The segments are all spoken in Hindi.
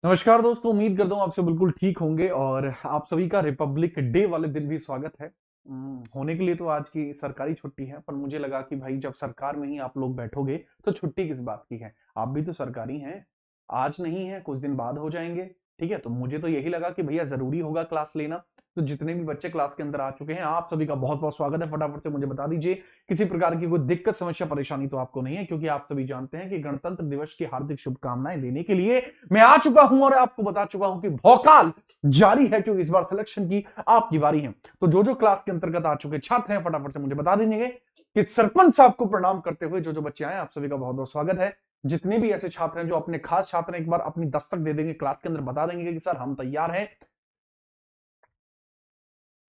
नमस्कार दोस्तों, उम्मीद करता हूँ आप सब बिल्कुल ठीक होंगे और आप सभी का रिपब्लिक डे वाले दिन भी स्वागत है। होने के लिए तो आज की सरकारी छुट्टी है, पर मुझे लगा कि भाई जब सरकार में ही आप लोग बैठोगे तो छुट्टी किस बात की है। आप भी तो सरकारी हैं। आज नहीं है, कुछ दिन बाद हो जाएंगे। ठीक है, तो मुझे तो यही लगा कि भैया जरूरी होगा क्लास लेना। तो जितने भी बच्चे क्लास के अंदर आ चुके हैं, आप सभी का बहुत बहुत स्वागत है। फटाफट से मुझे बता दीजिए, किसी प्रकार की कोई दिक्कत समस्या परेशानी तो आपको नहीं है, क्योंकि आप सभी जानते हैं कि गणतंत्र दिवस की हार्दिक शुभकामनाएं देने के लिए मैं आ चुका हूं और आपको बता चुका हूं कि भौकाल जारी है, क्योंकि इस बार सिलेक्शन की आपकी बारी है। तो जो क्लास के अंतर्गत आ चुके छात्र हैं, फटाफट से मुझे बता दीजिए कि सरपंच साहब को प्रणाम करते हुए जो बच्चे आए, आप सभी का बहुत बहुत स्वागत है। जितने भी ऐसे छात्र हैं जो अपने खास छात्र हैं, एक बार अपनी दस्तक दे देंगे क्लास के अंदर, बता देंगे कि सर हम तैयार हैं,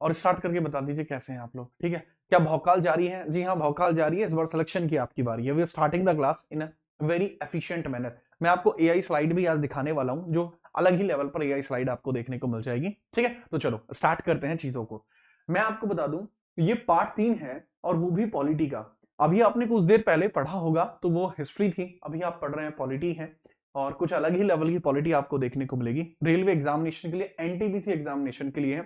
और स्टार्ट करके बता दीजिए कैसे हैं आप लोग। ठीक है, क्या भौकाल जारी है? जी हाँ, भौकाल जारी है। इस बार सिलेक्शन की आपकी बारी है। We are starting the class in a very efficient manner. मैं आपको एआई स्लाइड भी आज दिखाने वाला हूं, जो अलग ही लेवल पर एआई स्लाइड आपको देखने को मिल जाएगी। ठीक है, तो चलो स्टार्ट करते हैं चीजों को। मैं आपको बता दूं, ये पार्ट 3 है और वो भी पॉलिटी का। अभी आपने कुछ देर पहले पढ़ा होगा तो वो हिस्ट्री थी, अभी आप पढ़ रहे हैं पॉलिटी है, और कुछ अलग ही लेवल की पॉलिटी आपको देखने को मिलेगी। रेलवे एग्जामिनेशन के लिए, एनटीपीसी एग्जामिनेशन के लिए,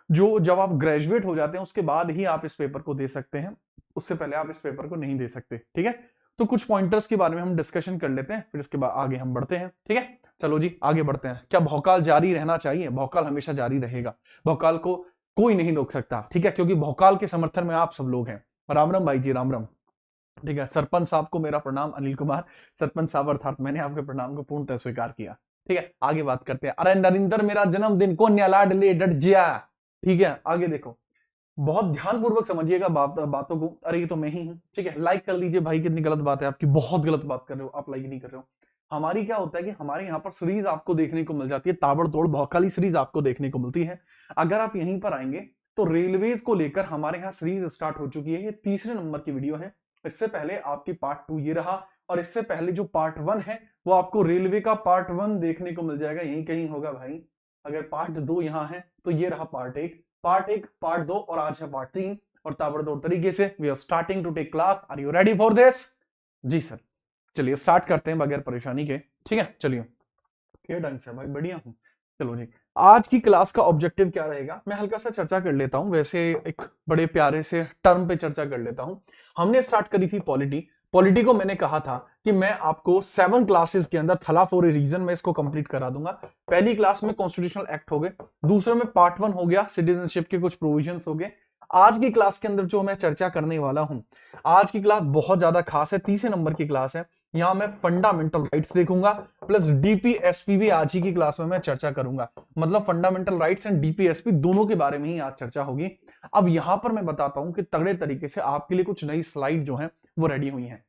जो जब आप ग्रेजुएट हो जाते हैं उसके बाद ही आप इस पेपर को दे सकते हैं, उससे पहले आप इस पेपर को नहीं दे सकते। ठीक है, तो कुछ पॉइंटर्स के बारे में हम डिस्कशन कर लेते हैं, फिर इसके बाद आगे हम बढ़ते हैं। ठीक है, चलो जी आगे बढ़ते हैं। क्या भौकाल जारी रहना चाहिए? भौकाल हमेशा जारी रहेगा। भौकाल को कोई नहीं रोक सकता। ठीक है, क्योंकि भौकाल के समर्थन में आप सब लोग हैं। राम राम भाई जी, राम राम। ठीक है, सरपंच साहब को मेरा प्रणाम। अनिल कुमार सरपंच साहब, अर्थात मैंने आपके प्रणाम को पूर्णतः स्वीकार किया। ठीक है, आगे बात करते हैं। अरे नरिंदर, मेरा जन्मदिन को न्यालाड ले डट जिया। ठीक है, आगे देखो, बहुत ध्यानपूर्वक समझिएगा बातों को। अरे ये तो मैं ही हूं। ठीक है, लाइक कर लीजिए भाई, कितनी गलत बात है आपकी, बहुत गलत बात कर रहे हो आप, लाइक नहीं कर रहे हो। हमारी क्या होता है कि हमारे यहाँ पर सीरीज आपको देखने को मिल जाती है, ताबड़तोड़ भौकाली सीरीज आपको देखने को मिलती है। अगर आप यहीं पर आएंगे तो रेलवेज को लेकर हमारे यहाँ सीरीज स्टार्ट हो चुकी है। ये तीसरे नंबर की वीडियो है। इससे पहले आपकी पार्ट 2 ये रहा, और इससे पहले जो पार्ट 1 है वो आपको रेलवे का पार्ट 1 देखने को मिल जाएगा, यहीं कहीं होगा भाई। अगर पार्ट 2 यहाँ है तो ये रहा पार्ट 1, पार्ट 2, और आज है पार्ट 3। और ताबड़तोड़ तरीके से we are starting to take class. Are you ready for this? जी सर। चलिए स्टार्ट करते हैं बगैर परेशानी के। ठीक है, चलिए। क्या ढंग से भाई, बढ़िया हूँ। चलो जी, आज की क्लास का ऑब्जेक्टिव क्या रहेगा, मैं हल्का सा चर्चा कर लेता हूं। वैसे एक बड़े प्यारे से टर्म पे चर्चा कर लेता हूं। हमने स्टार्ट करी थी पॉलिटी। पॉलिटी को मैंने कहा था कि मैं आपको 7 क्लासेस के अंदर थला फॉर ए रीजन में इसको कंप्लीट करा दूंगा। पहली क्लास में कॉन्स्टिट्यूशनल एक्ट हो गए, दूसरे में पार्ट 1 हो गया, सिटीजनशिप के कुछ प्रोविजंस हो गए। आज की क्लास के अंदर जो मैं चर्चा करने वाला हूं, आज की क्लास बहुत ज्यादा खास है, तीसरे नंबर की क्लास है। यहां मैं फंडामेंटल राइट्स देखूंगा, प्लस डीपीएसपी भी आज ही की क्लास में मैं चर्चा करूंगा। मतलब फंडामेंटल राइट्स एंड डीपीएसपी दोनों के बारे में ही आज चर्चा होगी। अब यहां पर मैं बताता हूं कि तगड़े तरीके से आपके लिए कुछ नई स्लाइड जो है वो रेडी हुई है।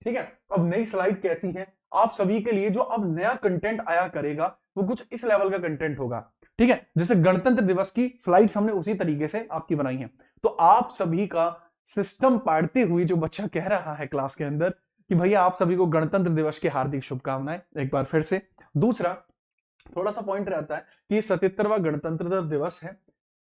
ठीक है, अब नई स्लाइड कैसी है आप सभी के लिए? जो अब नया कंटेंट आया करेगा वो कुछ इस लेवल का कंटेंट होगा। ठीक है, जैसे गणतंत्र दिवस की स्लाइड्स हमने उसी तरीके से आपकी बनाई है। तो आप सभी का सिस्टम पाड़ते हुए जो बच्चा कह रहा है क्लास के अंदर कि भैया आप सभी को गणतंत्र दिवस की हार्दिक शुभकामनाएं, एक बार फिर से। दूसरा थोड़ा सा पॉइंट रहता है कि 77वां गणतंत्र दिवस है।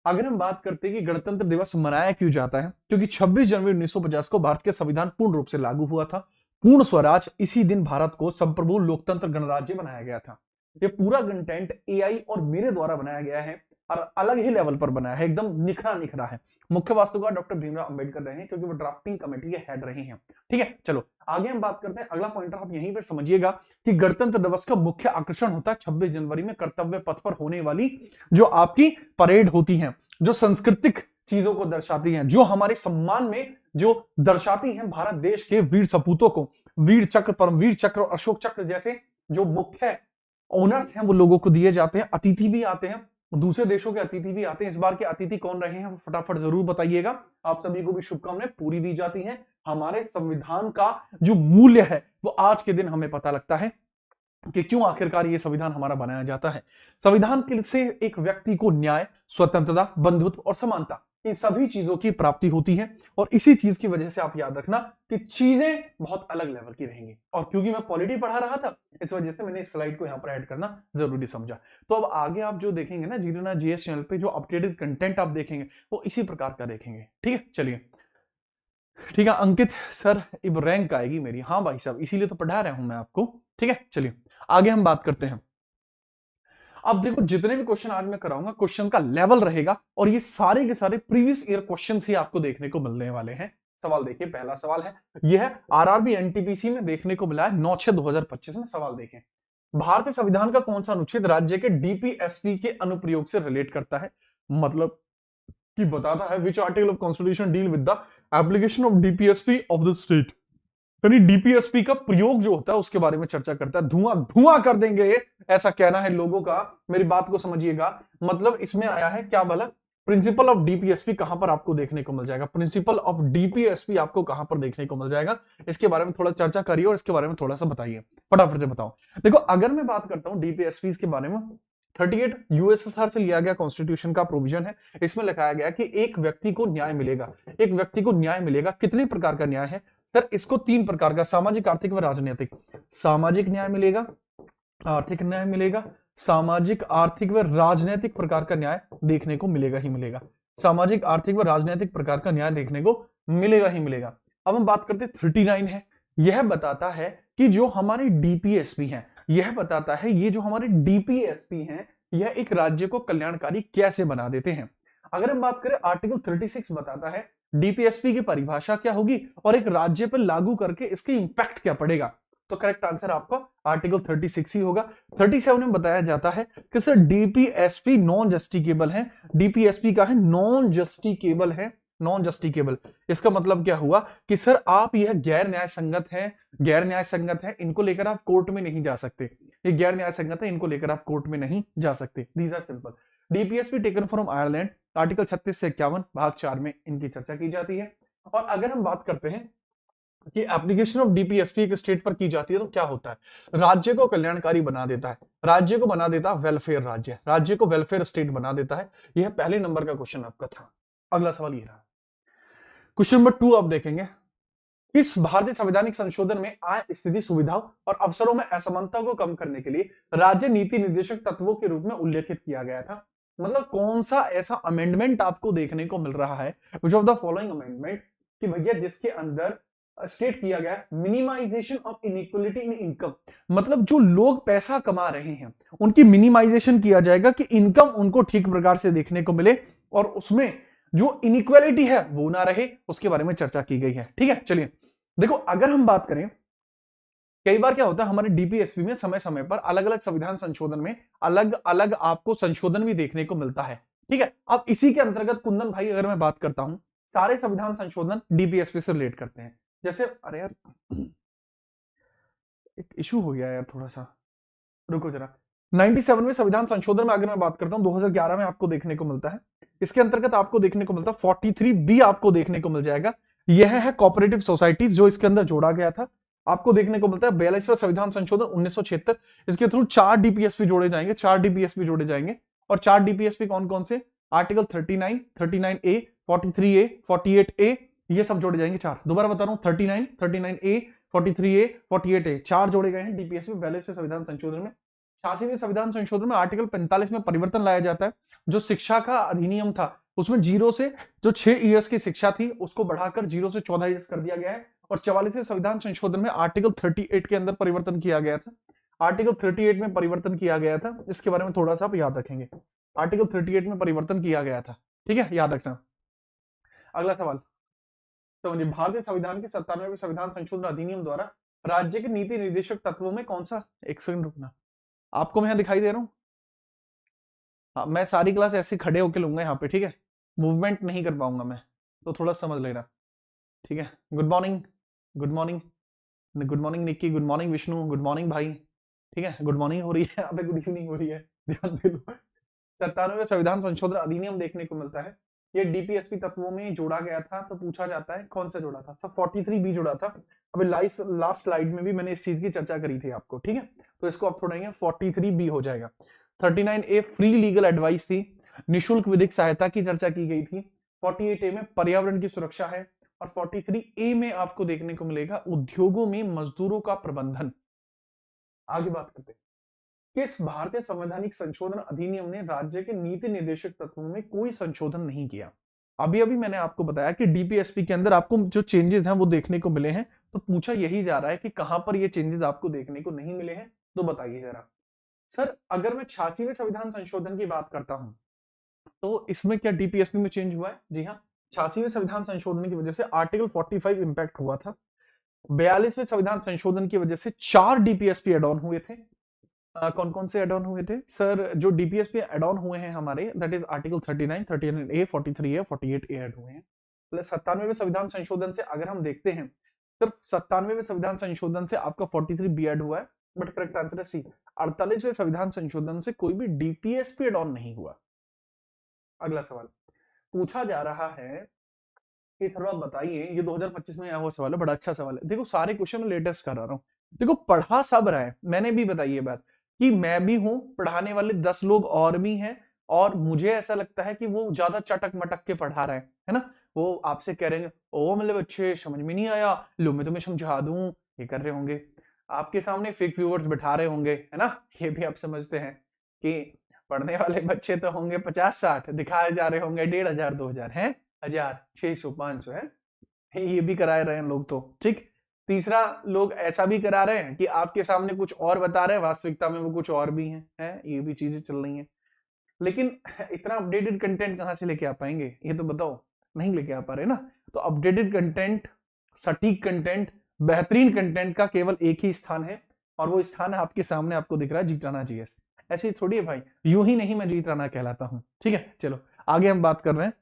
अगर हम बात करते हैं कि गणतंत्र दिवस मनाया क्यों जाता है, क्योंकि 26 जनवरी 1950 को भारत के संविधान पूर्ण रूप से लागू हुआ था। पूर्ण स्वराज, इसी दिन भारत को संप्रभु लोकतंत्र गणराज्य बनाया गया था। ये पूरा कंटेंट एआई और मेरे द्वारा बनाया गया है, और अलग ही लेवल पर बनाया है, एकदम निखरा निखरा है। मुख्य वास्तुकार डॉक्टर भीमराव अंबेडकर रहे हैं, क्योंकि वो ड्राफ्टिंग कमेटी के हेड रहे हैं। ठीक है, चलो आगे हम बात करते हैं। अगला पॉइंटर आप यहीं पर समझिएगा कि गणतंत्र दिवस का मुख्य आकर्षण होता है 26 जनवरी में कर्तव्य पथ पर होने वाली जो आपकी परेड होती है, जो सांस्कृतिक चीजों को दर्शाती हैं, जो हमारे सम्मान में जो दर्शाती हैं भारत देश के वीर सपूतों को। वीर चक्र, परमवीर चक्र और अशोक चक्र जैसे जो मुख्य ऑनर्स हैं वो लोगों को दिए जाते हैं। अतिथि भी आते हैं, दूसरे देशों के अतिथि भी आते हैं। इस बार के अतिथि कौन रहे हैं फटाफट जरूर बताइएगा। आप सभी को भी शुभकामनाएं पूरी दी जाती हैं। हमारे संविधान का जो मूल्य है वो आज के दिन हमें पता लगता है कि क्यों आखिरकार ये संविधान हमारा बनाया जाता है। संविधान के से एक व्यक्ति को न्याय, स्वतंत्रता, बंधुत्व और समानता, इन सभी चीजों की प्राप्ति होती है। और इसी चीज की वजह से आप याद रखना कि चीजें बहुत अलग लेवल की रहेंगी। और क्योंकि मैं पॉलिटी पढ़ा रहा था, इस वजह से मैंने इस स्लाइड को यहां पर ऐड करना जरूरी समझा। तो अब आगे आप जो देखेंगे ना जीरो जीएस चैनल पे, जो अपडेटेड कंटेंट आप देखेंगे वो इसी प्रकार का देखेंगे। ठीक है, चलिए। ठीक है अंकित सर, अब रैंक आएगी मेरी। हाँ भाई साहब, इसीलिए तो पढ़ा रहा हूं मैं आपको। ठीक है, चलिए आगे हम बात करते हैं। अब देखो जितने भी क्वेश्चन आज मैं कराऊंगा क्वेश्चन का लेवल रहेगा और ये सारे के सारे प्रीवियस ईयर क्वेश्चन ही आपको देखने को मिलने वाले हैं। सवाल देखिए, पहला सवाल है, यह है आरआरबी एनटीपीसी में देखने को मिला है 9/6/2025 में। सवाल देखें, भारतीय संविधान का कौन सा अनुच्छेद राज्य के डीपीएसपी के अनुप्रयोग से रिलेट करता है? मतलब कि बताता है which article of constitution deal with the application of DPSP of the state. यानी डीपीएसपी का प्रयोग जो होता है उसके बारे में चर्चा करता है। धुआं धुआं कर देंगे ये, ऐसा कहना है लोगों का। मेरी बात को समझिएगा, मतलब इसमें आया है क्या बोला, प्रिंसिपल ऑफ डीपीएसपी कहां पर आपको देखने को मिल जाएगा, प्रिंसिपल ऑफ डीपीएसपी आपको कहां पर देखने को मिल जाएगा, इसके बारे में थोड़ा चर्चा करिए और इसके बारे में थोड़ा सा बताइए, फटाफट से बताओ। देखो अगर मैं बात करता हूं डीपीएसपी के बारे में, 38 यूएसएसआर से लिया गया कॉन्स्टिट्यूशन का प्रोविजन है। इसमें लिखाया गया कि एक व्यक्ति को न्याय मिलेगा, एक व्यक्ति को न्याय मिलेगा। कितने प्रकार का न्याय है सर? इसको 3 प्रकार का, सामाजिक, आर्थिक व राजनीतिक। सामाजिक न्याय मिलेगा, आर्थिक न्याय मिलेगा, सामाजिक, आर्थिक व राजनीतिक प्रकार का न्याय देखने को मिलेगा ही मिलेगा। सामाजिक, आर्थिक व राजनीतिक प्रकार का न्याय देखने को मिलेगा ही मिलेगा। अब हम बात करते 39 है। यह बताता है कि जो हमारे डीपीएसपी हैं, यह बताता है ये जो हमारे डीपीएसपी हैं यह एक राज्य को कल्याणकारी कैसे बना देते हैं। अगर हम बात करें आर्टिकल 36 बताता है डीपीएसपी की परिभाषा क्या होगी और एक राज्य पर लागू करके इसके इंपैक्ट क्या पड़ेगा। तो करेक्ट आंसर आपका आर्टिकल 36 ही होगा। 37 में बताया जाता है कि सर डीपीएसपी नॉन जस्टिकेबल है। डीपीएसपी का है नॉन जस्टिकेबल है, नॉन जस्टिकेबल। इसका मतलब क्या हुआ कि सर आप यह गैर न्याय संगत है, गैर न्याय संगत है, इनको लेकर आप कोर्ट में नहीं जा सकते। ये गैर न्याय संगत है, इनको लेकर आप कोर्ट में नहीं जा सकते। These are simple. DPSP taken from Ireland, article 36 से 51 भाग 4 में इनकी चर्चा की जाती है। और अगर हम बात करते हैं कि एप्लीकेशन ऑफ डीपीएसपी एक स्टेट पर की जाती है तो क्या होता है, राज्य को कल्याणकारी बना देता है, राज्य को बना देता है वेलफेयर राज्य, राज्य को वेलफेयर स्टेट बना देता है। यह पहले नंबर का क्वेश्चन आपका था। अगला सवाल ये रहा, क्वेश्चन नंबर 2 आप देखेंगे, इस भारतीय संवैधानिक संशोधन में आय, स्थिति, सुविधाओं और अवसरों में असमानता को कम करने के लिए राज्य नीति निर्देशक तत्वों के रूप में उल्लेखित किया गया था। मतलब कौन सा ऐसा अमेंडमेंट आपको देखने को मिल रहा है, which of the following amendment, कि भैया जिसके अंदर स्टेट किया गया minimisation of inequality in income. मतलब जो लोग पैसा कमा रहे हैं उनकी मिनिमाइजेशन किया जाएगा कि इनकम उनको ठीक प्रकार से देखने को मिले और उसमें जो इनइक्वालिटी है वो ना रहे, उसके बारे में चर्चा की गई है। ठीक है, चलिए देखो अगर हम बात करें, कई बार क्या होता है हमारे डीपीएसपी में समय समय पर अलग अलग संविधान संशोधन में अलग अलग आपको संशोधन भी देखने को मिलता है। ठीक है, अब इसी के अंतर्गत कुंदन भाई अगर मैं बात करता हूं, सारे संविधान संशोधन डीपीएसपी से रिलेट करते हैं। जैसे अरे यार एक इशू हो गया यार थोड़ा सा, रुको जरा। 97 में संविधान संशोधन में अगर मैं बात करता हूं 2011 में आपको देखने को मिलता है, इसके अंतर्गत आपको देखने को मिलता है 43B आपको देखने को मिल जाएगा। यह है कोऑपरेटिव सोसाइटीज जो इसके अंदर जोड़ा गया था। आपको देखने को मिलता है 42वां संविधान संशोधन 1976, इसके थ्रू 4 डीपीएसपी जोड़े जाएंगे, 4 डीपीएसपी जोड़े जाएंगे। और 4 डीपीएसपी कौन कौन से, आर्टिकल 39, 39A, 43A, 48A, ये सब जोड़े जाएंगे 4। दोबारा बता रहा हूं 39, 39A, 43A, 48A, 4 जोड़े गए हैं डीपीएसपी 42वें संविधान संशोधन में। 86वें संविधान संशोधन में आर्टिकल 45 में परिवर्तन लाया जाता है। जो शिक्षा का अधिनियम था उसमें 0 से जो 6 इयर्स की शिक्षा थी उसको बढ़ाकर 0 से 14 इयर्स कर दिया गया है। और 44वें संविधान संशोधन में आर्टिकल 38 के अंदर परिवर्तन किया गया था। आर्टिकल 38 में परिवर्तन किया गया था, इसके बारे में थोड़ा सा आप याद रखेंगे। आर्टिकल 38 में परिवर्तन किया गया था, ठीक है, याद रखना। अगला सवाल समझिए, भारतीय संविधान के 97वें संविधान संशोधन अधिनियम द्वारा राज्य के नीति निर्देशक तत्वों में कौन सा, एक सेकंड रुकना, आपको मैं यहाँ दिखाई दे रहा हूँ? हाँ, मैं सारी क्लास ऐसे खड़े होके लूंगा यहाँ पे, ठीक है, मूवमेंट नहीं कर पाऊंगा मैं, तो थोड़ा समझ लेना, ठीक है। Good morning, good morning, good morning Nikki, good morning Vishnu, good morning भाई, ठीक है, गुड मॉर्निंग हो रही है, अबे गुड इवनिंग हो रही है, ध्यान दे लो। 97वें संविधान संशोधन अधिनियम देखने को मिलता है, ये डीपीएसपी तत्वों में जोड़ा गया था। तो पूछा जाता है कौन सा जोड़ा था, सब 43B जोड़ा था। अभी लास्ट स्लाइड में भी मैंने इस चीज की चर्चा करी थी आपको, ठीक है, तो इसको आप थोड़ा 43B हो जाएगा। 39A फ्री लीगल एडवाइस थी, निशुल्क विधिक सहायता की चर्चा की गई थी। 48A में पर्यावरण की सुरक्षा है। और 43A में आपको देखने को मिलेगा उद्योगों में मजदूरों का प्रबंधन। आगे बात करते हैं, किस भारतीय संवैधानिक संशोधन अधिनियम ने राज्य के नीति निर्देशक तत्वों में कोई संशोधन नहीं किया? अभी अभी मैंने आपको बताया कि डीपीएसपी के अंदर आपको जो चेंजेस हैं वो देखने को मिले हैं, तो पूछा यही जा रहा है कि कहां पर ये चेंजेस आपको देखने को नहीं मिले हैं, तो बताइए जरा। सर अगर मैं 86वें संविधान संशोधन की बात करता हूं तो इसमें क्या डीपीएसपी में चेंज हुआ है? जी हाँ, 86वें संविधान संशोधन की वजह से आर्टिकल 45 इंपैक्ट हुआ था। 42वें संविधान संशोधन की वजह से 4 डीपीएसपी एड ऑन हुए थे। कौन कौन से एड ऑन हुए थे सर? जो डीपीएसपी एड ऑन हुए हैं हमारे, that is article 39, 39A, 43A, 48A add हुए हैं। प्लस 97वें संविधान संशोधन से अगर हम देखते हैं, सिर्फ 97वें संविधान संशोधन से आपका 43B ऐड हुआ है, बट करेक्ट आंसर है सी। 48वें संविधान संशोधन से कोई भी डीपीएसपी एड ऑन नहीं हुआ। अगला सवाल पूछा जा रहा है कि थोड़ा बताइए, ये 2025 में आया हुआ सवाल है, बड़ा अच्छा सवाल है। देखो सारे क्वेश्चन मैं लेटेस्ट कर रहा हूँ। देखो पढ़ा सब रहा है, मैंने भी बताई ये बात कि मैं भी हूं, पढ़ाने वाले 10 लोग और भी हैं, और मुझे ऐसा लगता है कि वो ज्यादा चटक मटक के पढ़ा रहे हैं, है ना। वो आपसे कह रहे हैं ओ मतलब अच्छे समझ में नहीं आया, लो मैं तुम्हें समझा दूं, ये कर रहे होंगे। आपके सामने फेक व्यूअर्स बिठा रहे होंगे, है ना। ये भी आप समझते हैं कि पढ़ने वाले बच्चे तो होंगे 50-60, दिखाए जा रहे होंगे 1500 2000 हैं, 1000 600 500 है। ये भी करा रहे हैं लोग तो ठीक। तीसरा, लोग ऐसा भी करा रहे हैं कि आपके सामने कुछ और बता रहे हैं, वास्तविकता में वो कुछ और भी हैं। ये भी चीजें चल रही हैं। लेकिन इतना अपडेटेड कंटेंट कहां से लेके आ पाएंगे, ये तो बताओ। नहीं लेके आ पा रहे ना। तो अपडेटेड कंटेंट, सटीक कंटेंट, बेहतरीन कंटेंट का केवल एक ही स्थान है, और वो स्थान है आपके सामने, आपको दिख रहा है, जीत राणा जीएस। ऐसे ही थोड़ी है भाई, यूं ही नहीं मैं जीत राणा कहलाता हूं। ठीक है, चलो आगे हम बात कर रहे हैं।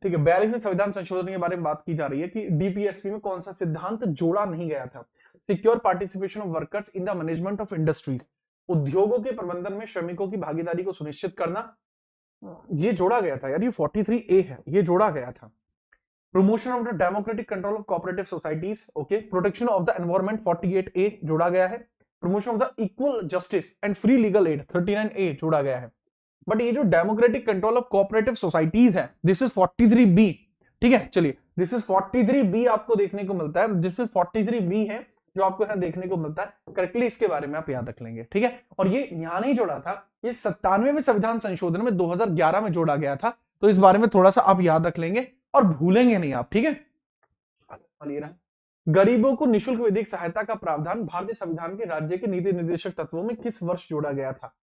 ठीक है, 42वें संविधान संशोधन के बारे में बात की जा रही है कि डीपीएसपी में कौन सा सिद्धांत जोड़ा नहीं गया था? Secure participation of workers in the management of industries, उद्योगों के प्रबंधन में श्रमिकों की भागीदारी को सुनिश्चित करना, ये जोड़ा गया था यार। ये 43A है, ये जोड़ा गया था। Promotion of the democratic control of cooperative societies, okay. Protection of the environment 48A जोड़ा गया है। Promotion of the equal justice and free legal aid 39A जोड़ा गया है। बट ये जो democratic control of cooperative societies है, दिस इज 43B। ठीक है, चलिए दिस इज 43B आपको देखने को मिलता है, दिस इज 43B है जो आपको यहां देखने को मिलता है। करेक्टली इसके बारे में आप याद रख लेंगे। ठीक है, और ये यहां नहीं जोड़ा था, ये 97वें संविधान संशोधन में 2011 में जोड़ा गया था। तो इस बारे में थोड़ा सा आप याद रख लेंगे और भूलेंगे नहीं आप। ठीक है, गरीबों को निःशुल्क विधिक सहायता का प्रावधान भारतीय संविधान के राज्य के नीति निर्देशक तत्वों में किस वर्ष जोड़ा गया था?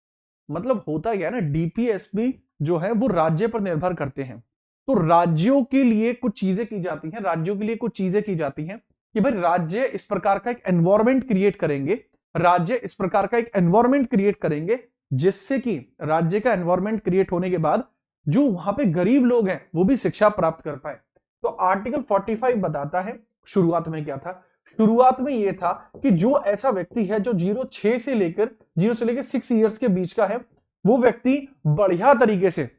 मतलब होता क्या है ना, डीपीएसपी जो है वो राज्य पर निर्भर करते हैं। तो राज्यों के लिए कुछ चीजें की जाती हैं, राज्यों के लिए कुछ चीजें की जाती हैं कि भाई राज्य इस प्रकार का एक एनवायरमेंट क्रिएट करेंगे, राज्य इस प्रकार का एक एनवायरमेंट क्रिएट करेंगे जिससे कि राज्य का एनवायरमेंट क्रिएट होने के बाद जो वहां पे गरीब लोग हैं वो भी शिक्षा प्राप्त कर पाए। तो आर्टिकल 45 बताता है शुरुआत में क्या था। शुरुआत में यह था कि जो ऐसा व्यक्ति है जो 0 से लेकर 6 इयर्स के बीच का है, वो व्यक्ति बढ़िया तरीके से,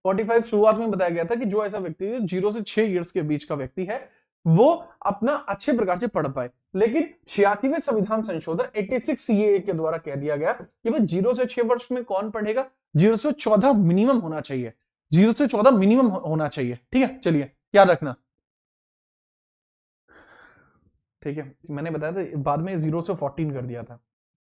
45 शुरुआत में बताया गया था कि जो ऐसा व्यक्ति 0 से 6 इयर्स के बीच का व्यक्ति है वो अपना अच्छे प्रकार से पढ़ पाए। लेकिन 86वें संविधान संशोधन 86 CAA के द्वारा कह दिया गया कि भाई 0 से 6 वर्ष में कौन पढ़ेगा, 0 से 14 मिनिमम होना चाहिए, 0 से 14 मिनिमम होना चाहिए। ठीक है, चलिए याद रखना। ठीक है, मैंने बताया था बाद में 0 से 14 कर दिया था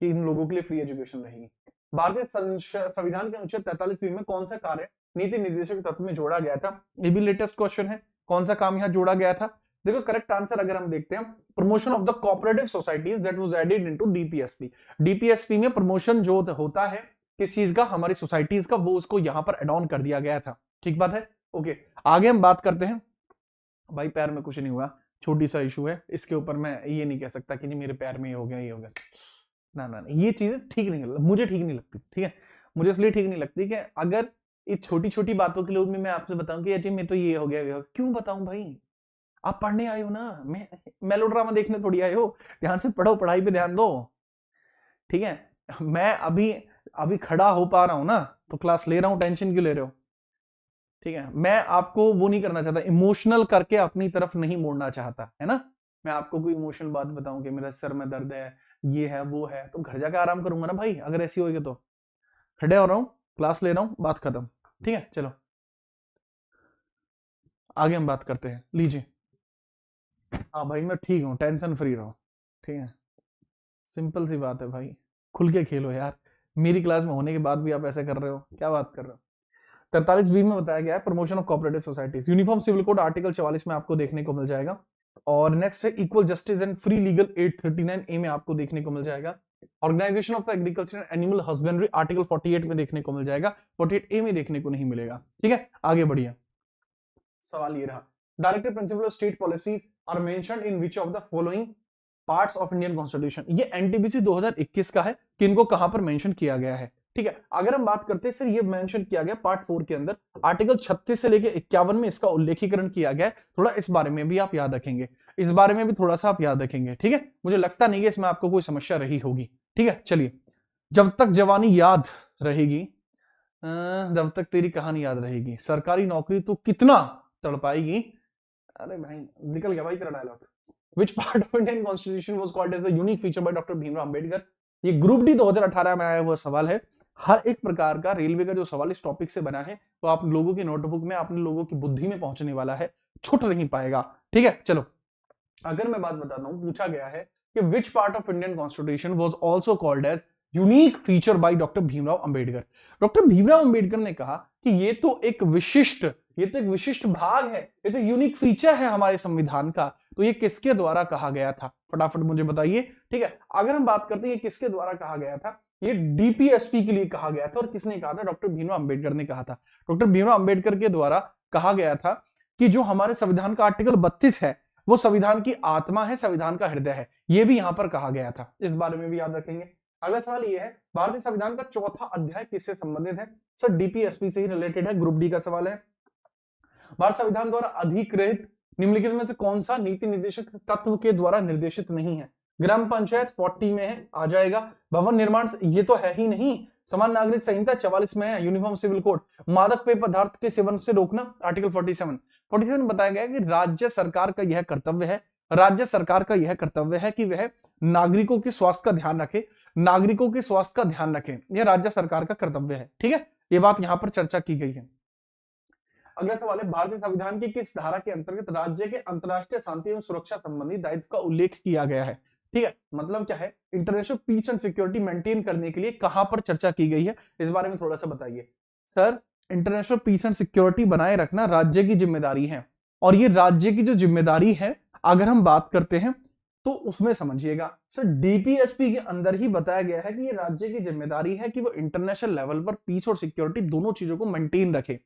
कि इन लोगों के लिए फ्री एजुकेशन रहेगी। भारतीय संविधान के अनुच्छेद 43 में कौन सा कार्य नीति निर्देशक तत्व में जोड़ा गया था? ये भी लेटेस्ट क्वेश्चन है, कौन सा काम यहां जोड़ा गया था? देखो करेक्ट आंसर अगर हम देखते हैं, promotion of the cooperative societies that was added into DPSP. DPSP में प्रमोशन जो होता है किस चीज का, हमारी सोसाइटीज का, वो उसको यहां पर एड ऑन कर दिया गया था। ठीक बात है, ओके। आगे हम बात करते हैं। भाई पैर में कुछ नहीं हुआ, छोटी सा इशू है, इसके ऊपर मैं ये नहीं कह सकता कि जी मेरे पैर में ये हो गया ये हो गया। ना ना, ये चीजें ठीक नहीं, मुझे ठीक नहीं लगती। ठीक है, मुझे इसलिए ठीक नहीं लगती कि अगर इस छोटी छोटी बातों के लिए भी मैं आपसे बताऊं कि अजय मैं तो ये हो गया, क्यों बताऊं भाई? आप पढ़ने आए हो ना, मैं मेलोड्रामा देखने थोड़ी आए हो। ध्यान से पढ़ो, पढ़ाई पे ध्यान दो। ठीक है, मैं अभी अभी खड़ा हो पा रहा हूं ना तो क्लास ले रहा हूं, टेंशन क्यों ले रहे हो? ठीक है, मैं आपको वो नहीं करना चाहता, इमोशनल करके अपनी तरफ नहीं मोड़ना चाहता, है ना। मैं आपको कोई इमोशनल बात बताऊं कि मेरा सर में दर्द है, ये है वो है, तो घर जाकर आराम करूंगा ना भाई, अगर ऐसी होगी तो। खड़े हो रहा हूं, क्लास ले रहा हूं, बात खत्म। ठीक है, चलो आगे हम बात करते हैं, लीजिए। हाँ भाई मैं ठीक हूँ, टेंशन फ्री रहो। ठीक है, सिंपल सी बात है भाई, खुल के खेलो यार। मेरी क्लास में होने के बाद भी आप ऐसा कर रहे हो, क्या बात कर रहे हो? 43B में बताया गया है promotion of cooperative societies. Uniform civil code article 44 में आपको देखने को मिल जाएगा। और नेक्स्ट है equal justice and free legal aid 39A में आपको देखने को मिल जाएगा। Organisation of the agriculture and animal husbandry article 48 में देखने को मिल जाएगा, 48A में देखने को नहीं मिलेगा। ठीक है, आगे बढ़िए। सवाल ये रहा, directive principle of state policies are mentioned in which of the following parts of Indian constitution. ये एनटीपीसी 2021 का है कि इनको कहां पर मेंशन किया गया है। ठीक है, अगर हम बात करते हैं सर ये मेंशन किया गया पार्ट 4 के अंदर आर्टिकल 36 से लेकर 51 में इसका उल्लेखीकरण किया गया है। थोड़ा इस बारे में भी आप याद रखेंगे, इस बारे में भी थोड़ा सा आप याद रखेंगे। ठीक है, मुझे लगता नहीं है इसमें आपको कोई समस्या रही होगी। ठीक है, चलिए। जब तक जवानी याद रहेगी, जब तक तेरी कहानी याद रहेगी, सरकारी नौकरी तो कितना तड़पाएगी। अरे भाई निकल गया भाई तेरा dialogue. Which part of Indian Constitution was called as a unique feature by doctor Bhimrao Ambedkar. ये ग्रुप डी 2018 में आया हुआ सवाल है। हर एक प्रकार का रेलवे का जो सवाल इस टॉपिक से बना है तो आप लोगों की नोटबुक में, अपने लोगों की बुद्धि में पहुंचने वाला है, छूट नहीं पाएगा। ठीक है, चलो अगर मैं बात बताता हूं, पूछा गया है कि which part of Indian constitution was also called as unique feature by doctor Bhimrao Ambedkar. Doctor Bhimrao Ambedkar ने कहा कि ये तो एक विशिष्ट भाग है, ये तो यूनिक फीचर है हमारे संविधान का। तो ये किसके द्वारा कहा गया था, फटाफट मुझे बताइए। ठीक है, अगर हम बात करते हैं ये किसके द्वारा कहा गया था, ये डीपीएसपी के लिए कहा गया था। और किसने कहा था, डॉक्टर भीमराव अंबेडकर ने कहा था। डॉक्टर भीमराव अंबेडकर के द्वारा कहा गया था कि जो हमारे संविधान का आर्टिकल 32 है वो संविधान की आत्मा है, संविधान का हृदय है। ये भी यहां पर कहा गया था, इस बारे में भी याद रखेंगे। अगला सवाल ये है, भारतीय संविधान का चौथा अध्याय किससे संबंधित है। सर डीपीएसपी से ही रिलेटेड है, ग्रुप डी का सवाल है। भारत संविधान द्वारा अधिकृत निम्नलिखित में से कौन सा नीति निर्देशक तत्व के द्वारा निर्देशित नहीं है। ग्राम पंचायत 40 में है, आ जाएगा। भवन निर्माण ये तो है ही नहीं। समान नागरिक संहिता 44 में है, यूनिफॉर्म सिविल कोड। मादक पेय पदार्थ के सेवन से रोकना आर्टिकल 47 बताया गया है कि राज्य सरकार का यह कर्तव्य है, राज्य सरकार का यह कर्तव्य है कि वह नागरिकों के स्वास्थ्य का ध्यान रखे, नागरिकों के स्वास्थ्य का ध्यान रखे, यह राज्य सरकार का कर्तव्य है। ठीक है, ये बात यहां पर चर्चा की गई है। अगला सवाल है, भारतीय संविधान की किस धारा के अंतर्गत राज्य के अंतरराष्ट्रीय शांति एवं सुरक्षा संबंधी दायित्व का उल्लेख किया गया है। ठीक है, मतलब क्या है, international peace and security maintain करने के लिए कहां पर चर्चा की गई है, इस बारे में थोड़ा सा बताइए। Sir international peace and security बनाए रखना राज्य की जिम्मेदारी है, और ये राज्य की जो जिम्मेदारी है अगर हम बात करते हैं तो उसमें समझिएगा सर डीपीएसपी के अंदर ही बताया गया है कि ये राज्य की जिम्मेदारी है कि वो इंटरनेशनल लेवल पर पीस और सिक्योरिटी दोनों चीजों को मेंटेन रखे।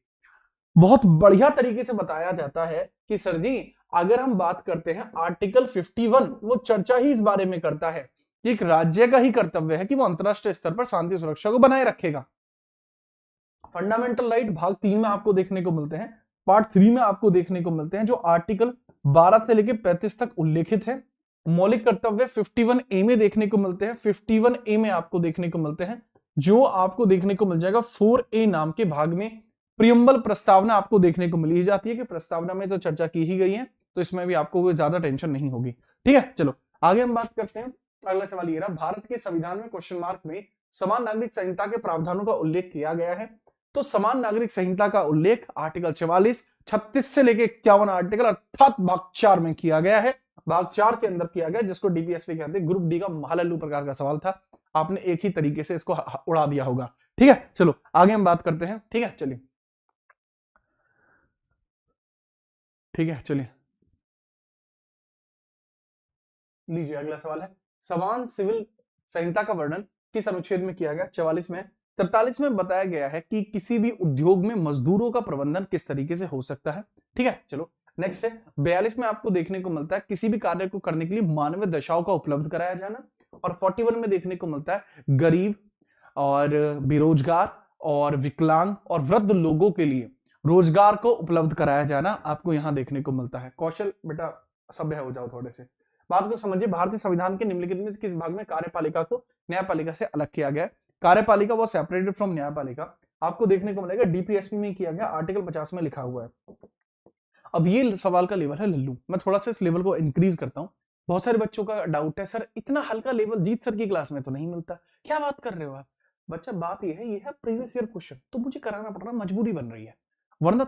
बहुत बढ़िया तरीके से बताया जाता है कि सर जी अगर हम बात करते हैं आर्टिकल 51, वो चर्चा ही इस बारे में करता है कि एक राज्य का ही कर्तव्य है कि वो अंतरराष्ट्रीय स्तर पर शांति सुरक्षा को बनाए रखेगा। फंडामेंटल राइट भाग 3 में आपको देखने को मिलते हैं, पार्ट 3 में आपको देखने को मिलते हैं, जो आर्टिकल 12 से लेकर 35 तक उल्लेखित है। मौलिक कर्तव्य 51A में देखने को मिलते हैं, 51A में आपको देखने को मिलते हैं, जो आपको देखने को मिल जाएगा 4A नाम के भाग में। प्रियम्बल प्रस्तावना आपको देखने को मिली जाती है कि प्रस्तावना में तो चर्चा की ही गई है, तो इसमें भी आपको कोई ज्यादा टेंशन नहीं होगी। ठीक है, चलो आगे हम बात करते हैं। अगला सवाल ये रहा, भारत के संविधान में क्वेश्चन मार्क में समान नागरिक संहिता के प्रावधानों का उल्लेख किया गया है। तो समान नागरिक संहिता का उल्लेख आर्टिकल 44, 36 से लेकर 51 आर्टिकल अर्थात भाग 4 में किया गया है। भाग 4 के अंदर किया गया, जिसको डीपीएसपी कहते हैं। ग्रुप डी का महालल्लू प्रकार का सवाल था, आपने एक ही तरीके से इसको उड़ा दिया होगा। ठीक है, चलो आगे हम बात करते हैं। ठीक है, चलिए लीजिए अगला सवाल है, समान सिविल संहिता का वर्णन किस अनुच्छेद में किया गया। 44 में। 43 में बताया गया है कि किसी भी उद्योग में मजदूरों का प्रबंधन किस तरीके से हो सकता है। ठीक है, चलो नेक्स्ट है 42 में आपको देखने को मिलता है किसी भी कार्य को करने के लिए मानवीय दशाओं का उपलब्ध कराया जाना। और 41 में देखने को मिलता है गरीब और बेरोजगार और विकलांग और वृद्ध लोगों के लिए रोजगार को उपलब्ध कराया जाना आपको यहां देखने को मिलता है। कौशल बेटा सभ्य हो जाओ थोड़े से, बात को समझिए। भारतीय संविधान के निम्नलिखित में किस भाग में कार्यपालिका को न्यायपालिका से अलग किया गया है। कार्यपालिका वो सेपरेटेड फ्रॉम न्यायपालिका, आपको देखने को मिलेगा डीपीएसपी में किया गया, आर्टिकल 50 में लिखा हुआ है। अब ये सवाल का लेवल है लल्लू, मैं थोड़ा सा इस लेवल को इंक्रीज करता हूं। बहुत सारे बच्चों का डाउट है, सर इतना हल्का लेवल जीत सर की क्लास में तो नहीं मिलता, क्या बात कर रहे हो आप। बच्चा बात ये है प्रीवियस ईयर क्वेश्चन, तो मुझे कराना पड़ रहा, मजबूरी बन रही है, वरना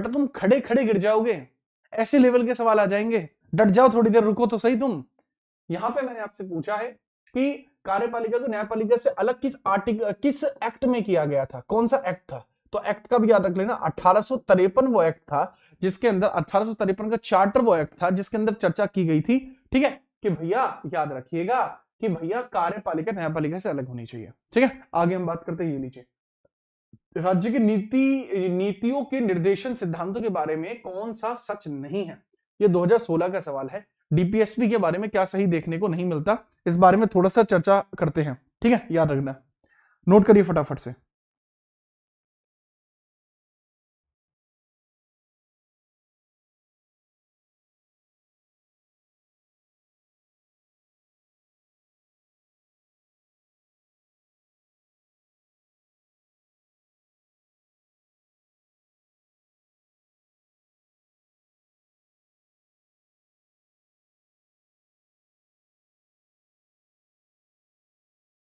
तुम खड़े खड़े गिर जाओगे, ऐसे लेवल के सवाल आ जाएंगे। डट जाओ, थोड़ी देर रुको तो सही तुम। यहां पे मैंने आपसे पूछा है कि कार्यपालिका को न्यायपालिका से अलग किस एक्ट में किया गया था, कौन सा एक्ट था। तो एक्ट का भी याद रख लेना, 1853 वो एक्ट था जिसके अंदर 1853 का चार्टर वो एक्ट था जिसके अंदर चर्चा की गई थी। ठीक है कि भैया याद रखिएगा कि भैया कार्यपालिका न्यायपालिका से अलग होनी चाहिए। ठीक है, आगे हम बात करते हैं, ये लीजिए, राज्य की नीतियों के निर्देशन सिद्धांतों के बारे में कौन सा सच नहीं है। ये 2016 का सवाल है। डीपीएसपी के बारे में क्या सही देखने को नहीं मिलता, इस बारे में थोड़ा सा चर्चा करते हैं। ठीक है, याद रखना, नोट करिए फटाफट से।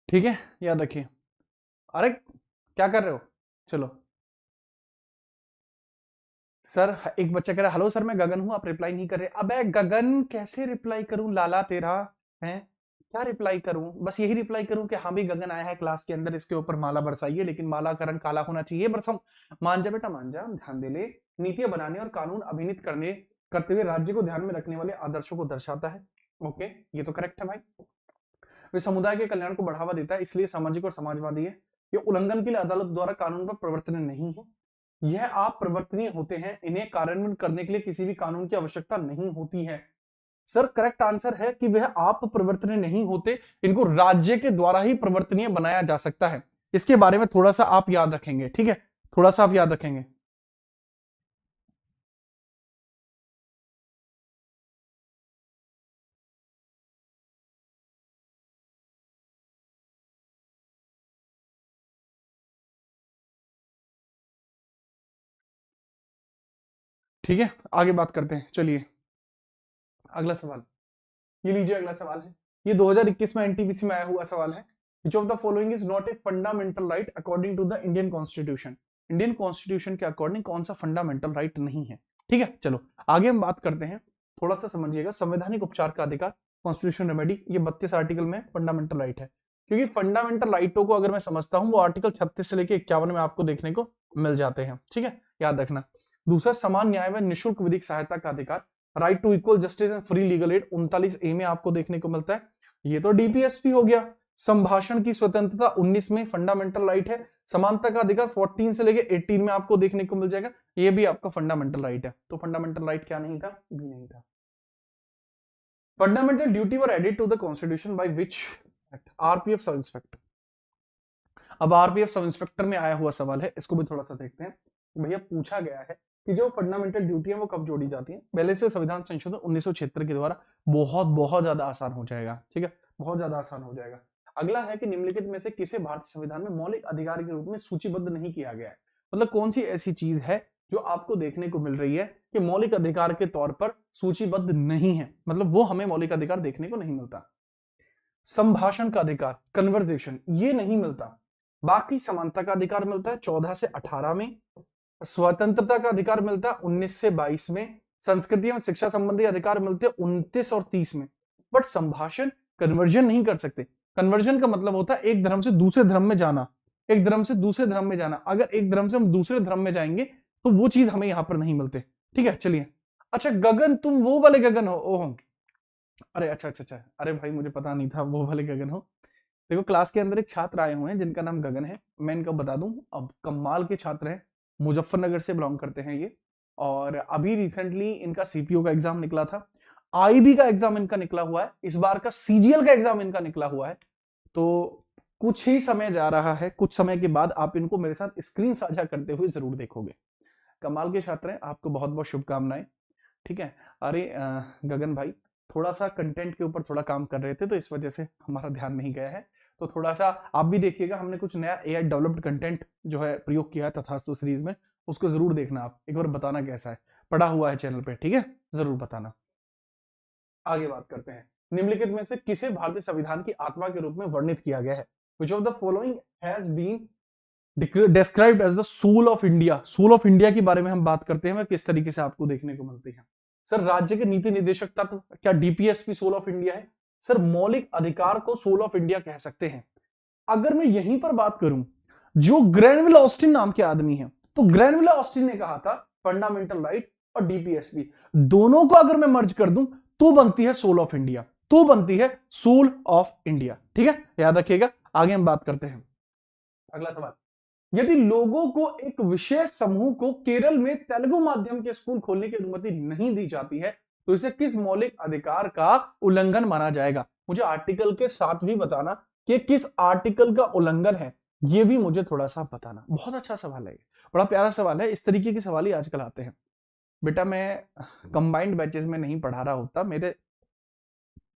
ठीक है, याद रखिए। अरे क्या कर रहे हो, चलो। सर एक बच्चा कह रहा है हेलो सर मैं गगन हूं, आप रिप्लाई नहीं कर रहे। अबे गगन कैसे रिप्लाई करूं लाला तेरा है, क्या रिप्लाई करूं, बस यही रिप्लाई करूं कि हाँ भी गगन आया है क्लास के अंदर, इसके ऊपर माला बरसाइए, लेकिन माला का रंग काला होना चाहिए, बरसाऊं। मान जा बेटा मान जा, ध्यान दे ले। नीतियां बनाने और कानून अभिनीत करते हुए राज्य को ध्यान में रखने वाले आदर्शों को दर्शाता है। ओके, ये तो करेक्ट है भाई। वे समुदाय के कल्याण को बढ़ावा देता है, इसलिए सामाजिक और समाजवादी है। ये उल्लंघन के लिए अदालत द्वारा कानून पर प्रवर्तन नहीं है। यह आप प्रवर्तनीय होते हैं, इन्हें कार्यान्वित करने के लिए किसी भी कानून की आवश्यकता नहीं होती है। सर करेक्ट आंसर है कि वह आप प्रवर्तनीय नहीं होते, इनको राज्य के द्वारा ही प्रवर्तनीय बनाया जा सकता है। इसके बारे में थोड़ा सा आप याद रखेंगे, ठीक है, थोड़ा सा आप याद रखेंगे। ठीक है, आगे बात करते हैं, चलिए अगला सवाल, ये लीजिए अगला सवाल है। ये 2021 में एनटीपीसी में आया हुआ सवाल है। Which of the following is not a fundamental right according to the Indian constitution. Indian constitution के अकॉर्डिंग कौन सा फंडामेंटल राइट नहीं है। ठीक है, चलो आगे हम बात करते हैं। थोड़ा सा समझिएगा, संवैधानिक उपचार का अधिकार, कॉन्स्टिट्यूशन रेमेडी, ये 32 आर्टिकल में फंडामेंटल राइट है। क्योंकि फंडामेंटल राइटों को अगर मैं समझता हूं, वो आर्टिकल 36 से लेकर 51 में आपको देखने को मिल जाते हैं। ठीक है, याद रखना। दूसरा, समान न्याय व निःशुल्क विधिक सहायता का अधिकार, right to equal justice and free legal aid, 39A में आपको देखने को मिलता है। ये तो डीपीएसपी हो गया। संभाषण की स्वतंत्रता 19 में फंडामेंटल राइट है। समानता का अधिकार 14 से लेके 18 में आपको देखने को मिल जाएगा, ये भी आपका फंडामेंटल राइट है। तो फंडामेंटल राइट क्या नहीं था, भी नहीं था। Fundamental duty were added to the constitution by which act, RPF sub inspector. अब आरपीएफ सब इंस्पेक्टर में आया हुआ सवाल है, इसको भी थोड़ा सा देखते हैं। भैया पूछा गया है कि जो फंडामेंटल ड्यूटी है वो कब जोड़ी जाती है। पहले से संविधान संशोधन 1976 के द्वारा, बहुत बहुत ज्यादा आसान हो जाएगा। ठीक है, बहुत ज्यादा आसान हो जाएगा। अगला है कि निम्नलिखित में से किसे भारतीय संविधान में मौलिक अधिकार के रूप में सूचीबद्ध नहीं किया गया है। मतलब कौन सी ऐसी चीज है जो आपको देखने को मिल रही है कि मौलिक अधिकार के तौर पर सूचीबद्ध नहीं है, मतलब वो हमें मौलिक अधिकार देखने को नहीं मिलता। संभाषण का अधिकार, कन्वर्सेशन, ये नहीं मिलता। बाकी समानता का अधिकार मिलता है 14 से 18 में, स्वतंत्रता का अधिकार मिलता है 19 से 22 में, संस्कृति एवं शिक्षा संबंधी अधिकार मिलते हैं 29 और 30 में। बट संभाषण, कन्वर्जन नहीं कर सकते। कन्वर्जन का मतलब होता है एक धर्म से दूसरे धर्म में जाना, एक धर्म से दूसरे धर्म में जाना। अगर एक धर्म से हम दूसरे धर्म में जाएंगे तो वो चीज हमें यहां पर नहीं मिलते। ठीक है, चलिए। अच्छा गगन, तुम वो वाले गगन हो? ओह अरे अच्छा अच्छा अच्छा, अरे भाई मुझे पता नहीं था वो वाले गगन हो। देखो क्लास के अंदर एक छात्र आए हुए हैं जिनका नाम गगन है। मैं इनका बता दूं, अब कमाल के छात्र हैं, मुजफ्फरनगर से बिलोंग करते हैं ये। और अभी रिसेंटली इनका सीपीओ का एग्जाम निकला था, आईबी का एग्जाम इनका निकला हुआ है, इस बार का सीजीएल का एग्जाम इनका निकला हुआ है। तो कुछ ही समय जा रहा है, कुछ समय के बाद आप इनको मेरे साथ स्क्रीन साझा करते हुए जरूर देखोगे। कमाल के छात्र हैं, आपको बहुत बहुत शुभकामनाएं। ठीक है, अरे गगन भाई थोड़ा सा कंटेंट के ऊपर थोड़ा काम कर रहे थे, तो इस वजह से हमारा ध्यान नहीं गया है। तो थोड़ा सा आप भी देखिएगा, हमने कुछ नया एआई डेवलप्ड कंटेंट जो है प्रयोग किया है तथास्तु सीरीज में, उसको जरूर देखना। आप एक बार बताना कैसा है, पड़ा हुआ है चैनल पे, ठीक है, जरूर बताना। आगे बात करते हैं। निम्नलिखित में से किसे भारतीय संविधान की आत्मा के रूप में वर्णित किया गया है। Which of the following has been described as the soul of India. Soul of India के बारे में हम बात करते हैं, किस तरीके से आपको देखने को मिलती है। सर राज्य के नीति निर्देशक तत्व, क्या डीपीएसपी सोल ऑफ इंडिया है? सर मौलिक अधिकार को सोल ऑफ इंडिया कह सकते हैं। अगर मैं यहीं पर बात करूं, जो ग्रैनविल ऑस्टिन नाम के आदमी हैं, तो ग्रैनविल ऑस्टिन ने कहा था फंडामेंटल राइट और डीपीएसपी दोनों को अगर मैं मर्ज कर दूं तो बनती है सोल ऑफ इंडिया। तो बनती है सोल ऑफ इंडिया। ठीक है, याद रखिएगा। आगे हम बात करते हैं। अगला सवाल, यदि लोगों को एक विशेष समूह को केरल में तेलुगु माध्यम के स्कूल खोलने की अनुमति नहीं दी जाती है तो इसे किस मौलिक अधिकार का उल्लंघन माना जाएगा? मुझे आर्टिकल के साथ भी बताना कि किस आर्टिकल का उल्लंघन है, यह भी मुझे थोड़ा सा बताना। बहुत अच्छा सवाल है, बड़ा प्यारा सवाल है। इस तरीके के सवाल ही आजकल आते हैं। बेटा मैं कंबाइंड बैचेस में नहीं पढ़ा रहा होता, मेरे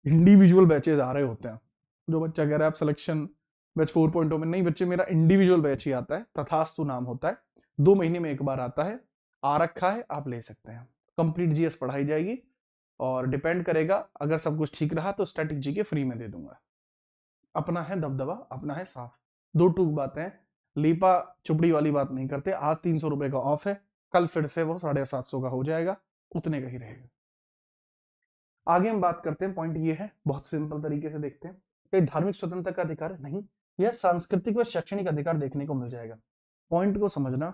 इंडिविजुअल बैचेस आ रहे होते हैं। जो बच्चा कह रहा है आप सिलेक्शन बैच 4.0 में, नहीं बच्चे, मेरा इंडिविजुअल बैच ही आता है, तथास्तु नाम होता है, 2 महीने में एक बार आता है, आ रखा है, आप ले सकते हैं। कंप्लीट जीएस पढ़ाई जाएगी और डिपेंड करेगा, अगर सब कुछ ठीक रहा तो स्टैटिक जीके फ्री में दे दूंगा। अपना है दबदबा, अपना है साफ। 2 टूक बातें हैं, लीपा चुपड़ी वाली बात नहीं करते। आज 300 रुपए का ऑफ है, कल फिर से वो 750 का हो जाएगा, उतने का ही रहेगा। आगे हम बात करते हैं। पॉइंट ये है, बहुत सिंपल तरीके से देखते हैं। ये धार्मिक स्वतंत्रता का अधिकार है? नहीं, यह सांस्कृतिक व शैक्षणिक अधिकार देखने को मिल जाएगा। पॉइंट को समझना,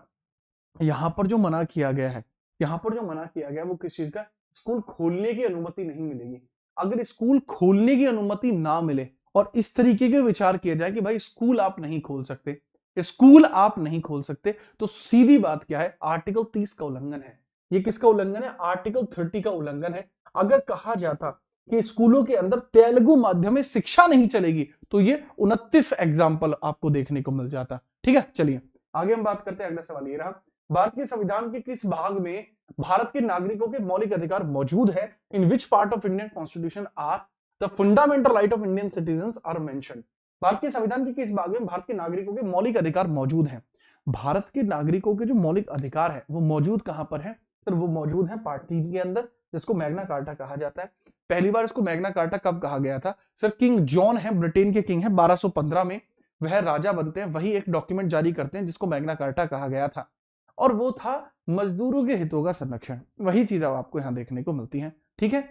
यहां पर जो मना किया गया है, यहां पर जो मना किया गया है वो किस चीज का? स्कूल खोलने की अनुमति नहीं मिलेगी। अगर स्कूल खोलने की अनुमति ना मिले और इस तरीके के विचार किया जाए कि भाई स्कूल आप नहीं खोल सकते, स्कूल आप नहीं खोल सकते, तो सीधी बात क्या है? आर्टिकल 30 का उल्लंघन है। ये किसका उल्लंघन है? आर्टिकल 30 का उल्लंघन है। अगर कहा जाता कि स्कूलों के अंदर तेलुगु माध्यम में शिक्षा नहीं चलेगी तो ये 29 एग्जाम्पल आपको देखने को मिल जाता। ठीक है, चलिए आगे हम बात करते हैं। अगला सवाल ये रहा, भारत के संविधान के किस भाग में भारत के नागरिकों के मौलिक अधिकार मौजूद है? In which part of Indian constitution are the fundamental right of Indian citizens are mentioned? Bharat के संविधान के किस भाग में भारत के नागरिकों के मौलिक अधिकार मौजूद हैं? भारत के नागरिकों के जो मौलिक अधिकार है वो मौजूद कहां पर है सर? वो मौजूद है पार्ट 3 के अंदर, जिसको मैग्ना कार्टा कहा जाता है। पहली बार इसको मैग्ना कार्टा कब कहा गया था सर? किंग जॉन है, ब्रिटेन के किंग है, 1215 में वह राजा बनते हैं, वही एक डॉक्यूमेंट जारी करते हैं जिसको मैग्ना कार्टा कहा गया था, और वो था मजदूरों के हितों का संरक्षण। वही चीज अब आपको यहां देखने को मिलती है। ठीक है,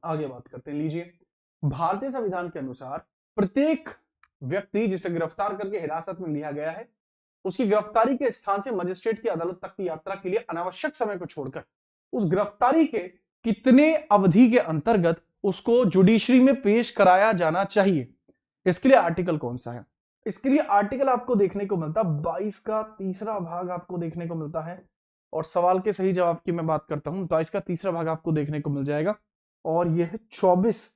आगे बात करते हैं। लीजिए, भारतीय संविधान के अनुसार प्रत्येक व्यक्ति जिसे गिरफ्तार करके हिरासत में लिया गया है, उसकी गिरफ्तारी के स्थान से मजिस्ट्रेट की अदालत तक की यात्रा के लिए अनावश्यक समय को छोड़कर उस गिरफ्तारी के कितने अवधि के अंतर्गत उसको जुडिशरी में पेश कराया जाना चाहिए? इसके लिए आर्टिकल कौन सा है? इसके लिए आर्टिकल आपको देखने को मिलता 22 का तीसरा भाग आपको देखने को मिलता है। और सवाल के सही जवाब की मैं बात करता हूं, 22 का तीसरा भाग आपको देखने को मिल जाएगा, और यह 24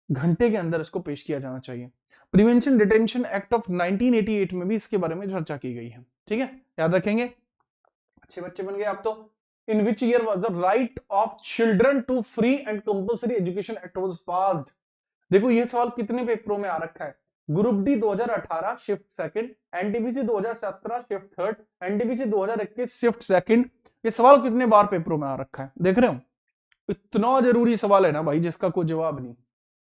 घंटे के अंदर इसको पेश किया जाना चाहिए। प्रिवेंशन डिटेंशन एक्ट ऑफ 1988 में भी इसके बारे में चर्चा की गई है। ठीक है, याद रखेंगे। अच्छे बच्चे बन गए आप तो। In which year was the right of children to free and compulsory education act was passed? देखो ये सवाल कितने पेपरों में आ रखा है। Group D 2018 shift second, NTPC 2017 shift third, NTPC 2021 shift second. ये सवाल कितने बार पेपरों में आ रखा है, देख रहे हो? इतना जरूरी सवाल है ना भाई, जिसका कोई जवाब नहीं।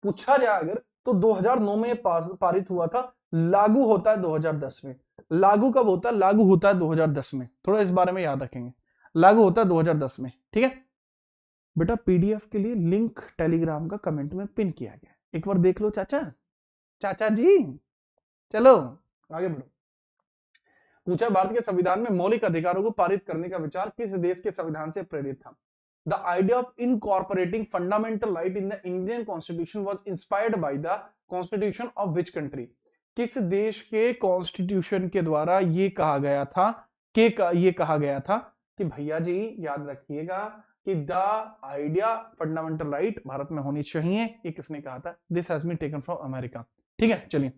पूछा जाए अगर तो 2009 में पारित हुआ था, लागू होता है 2010 में। लागू कब होता है? लागू होता है 2010 में। थोड़ा इस बारे में याद रखेंगे, लागू होता है 2010 में। ठीक है बेटा, पीडीएफ के लिए लिंक टेलीग्राम का कमेंट में पिन किया गया, एक बार देख लो चाचा, चाचा जी। चलो आगे बढ़ो। पूछा, भारत के संविधान में मौलिक अधिकारों को पारित करने का विचार किस देश के संविधान से प्रेरित था? The idea of incorporating fundamental right in the Indian constitution was inspired by the constitution of which country? किस देश के कॉन्स्टिट्यूशन के द्वारा ये कहा गया था ये कहा गया था कि भैया जी याद रखिएगा कि the idea fundamental right Bharat में होनी चाहिए, ये किसने कहा था? This has been taken from America. ठीक है, चलिए,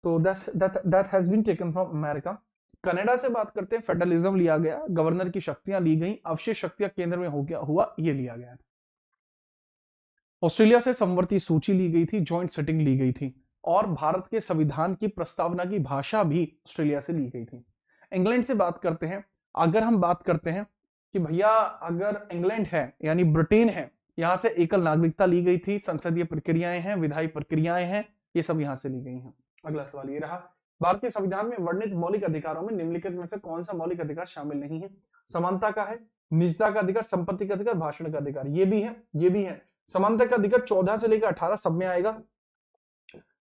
तो that has been taken from America. Canada से बात करते हैं, फेडरलिज्म लिया गया, गवर्नर की शक्तियां ली गई, अवशेष शक्तियां केंद्र में हो गया हुआ, ये लिया गया। ऑस्ट्रेलिया से समवर्ती सूची ली गई थी, जॉइंट सेटिंग ली गई थी, और भारत के संविधान की प्रस्तावना की भाषा भी ऑस्ट्रेलिया से ली गई थी। इंग्लैंड से बात करते हैं, अगर हम बात करते हैं कि भैया अगर इंग्लैंड है यानी ब्रिटेन है, यहां से एकल नागरिकता ली गई थी, संसदीय प्रक्रियाएं हैं, विधायी प्रक्रियाएं हैं, ये सब यहां से ली गई हैं। अगला सवाल ये रहा, भारत के संविधान में वर्णित मौलिक अधिकारों में निम्नलिखित में से कौन सा मौलिक अधिकार शामिल नहीं है? समानता का है, निजता का अधिकार, संपत्ति का अधिकार, भाषण का अधिकार, ये भी है, ये भी है। समानता का अधिकार 14 से लेकर 18 सब में आएगा,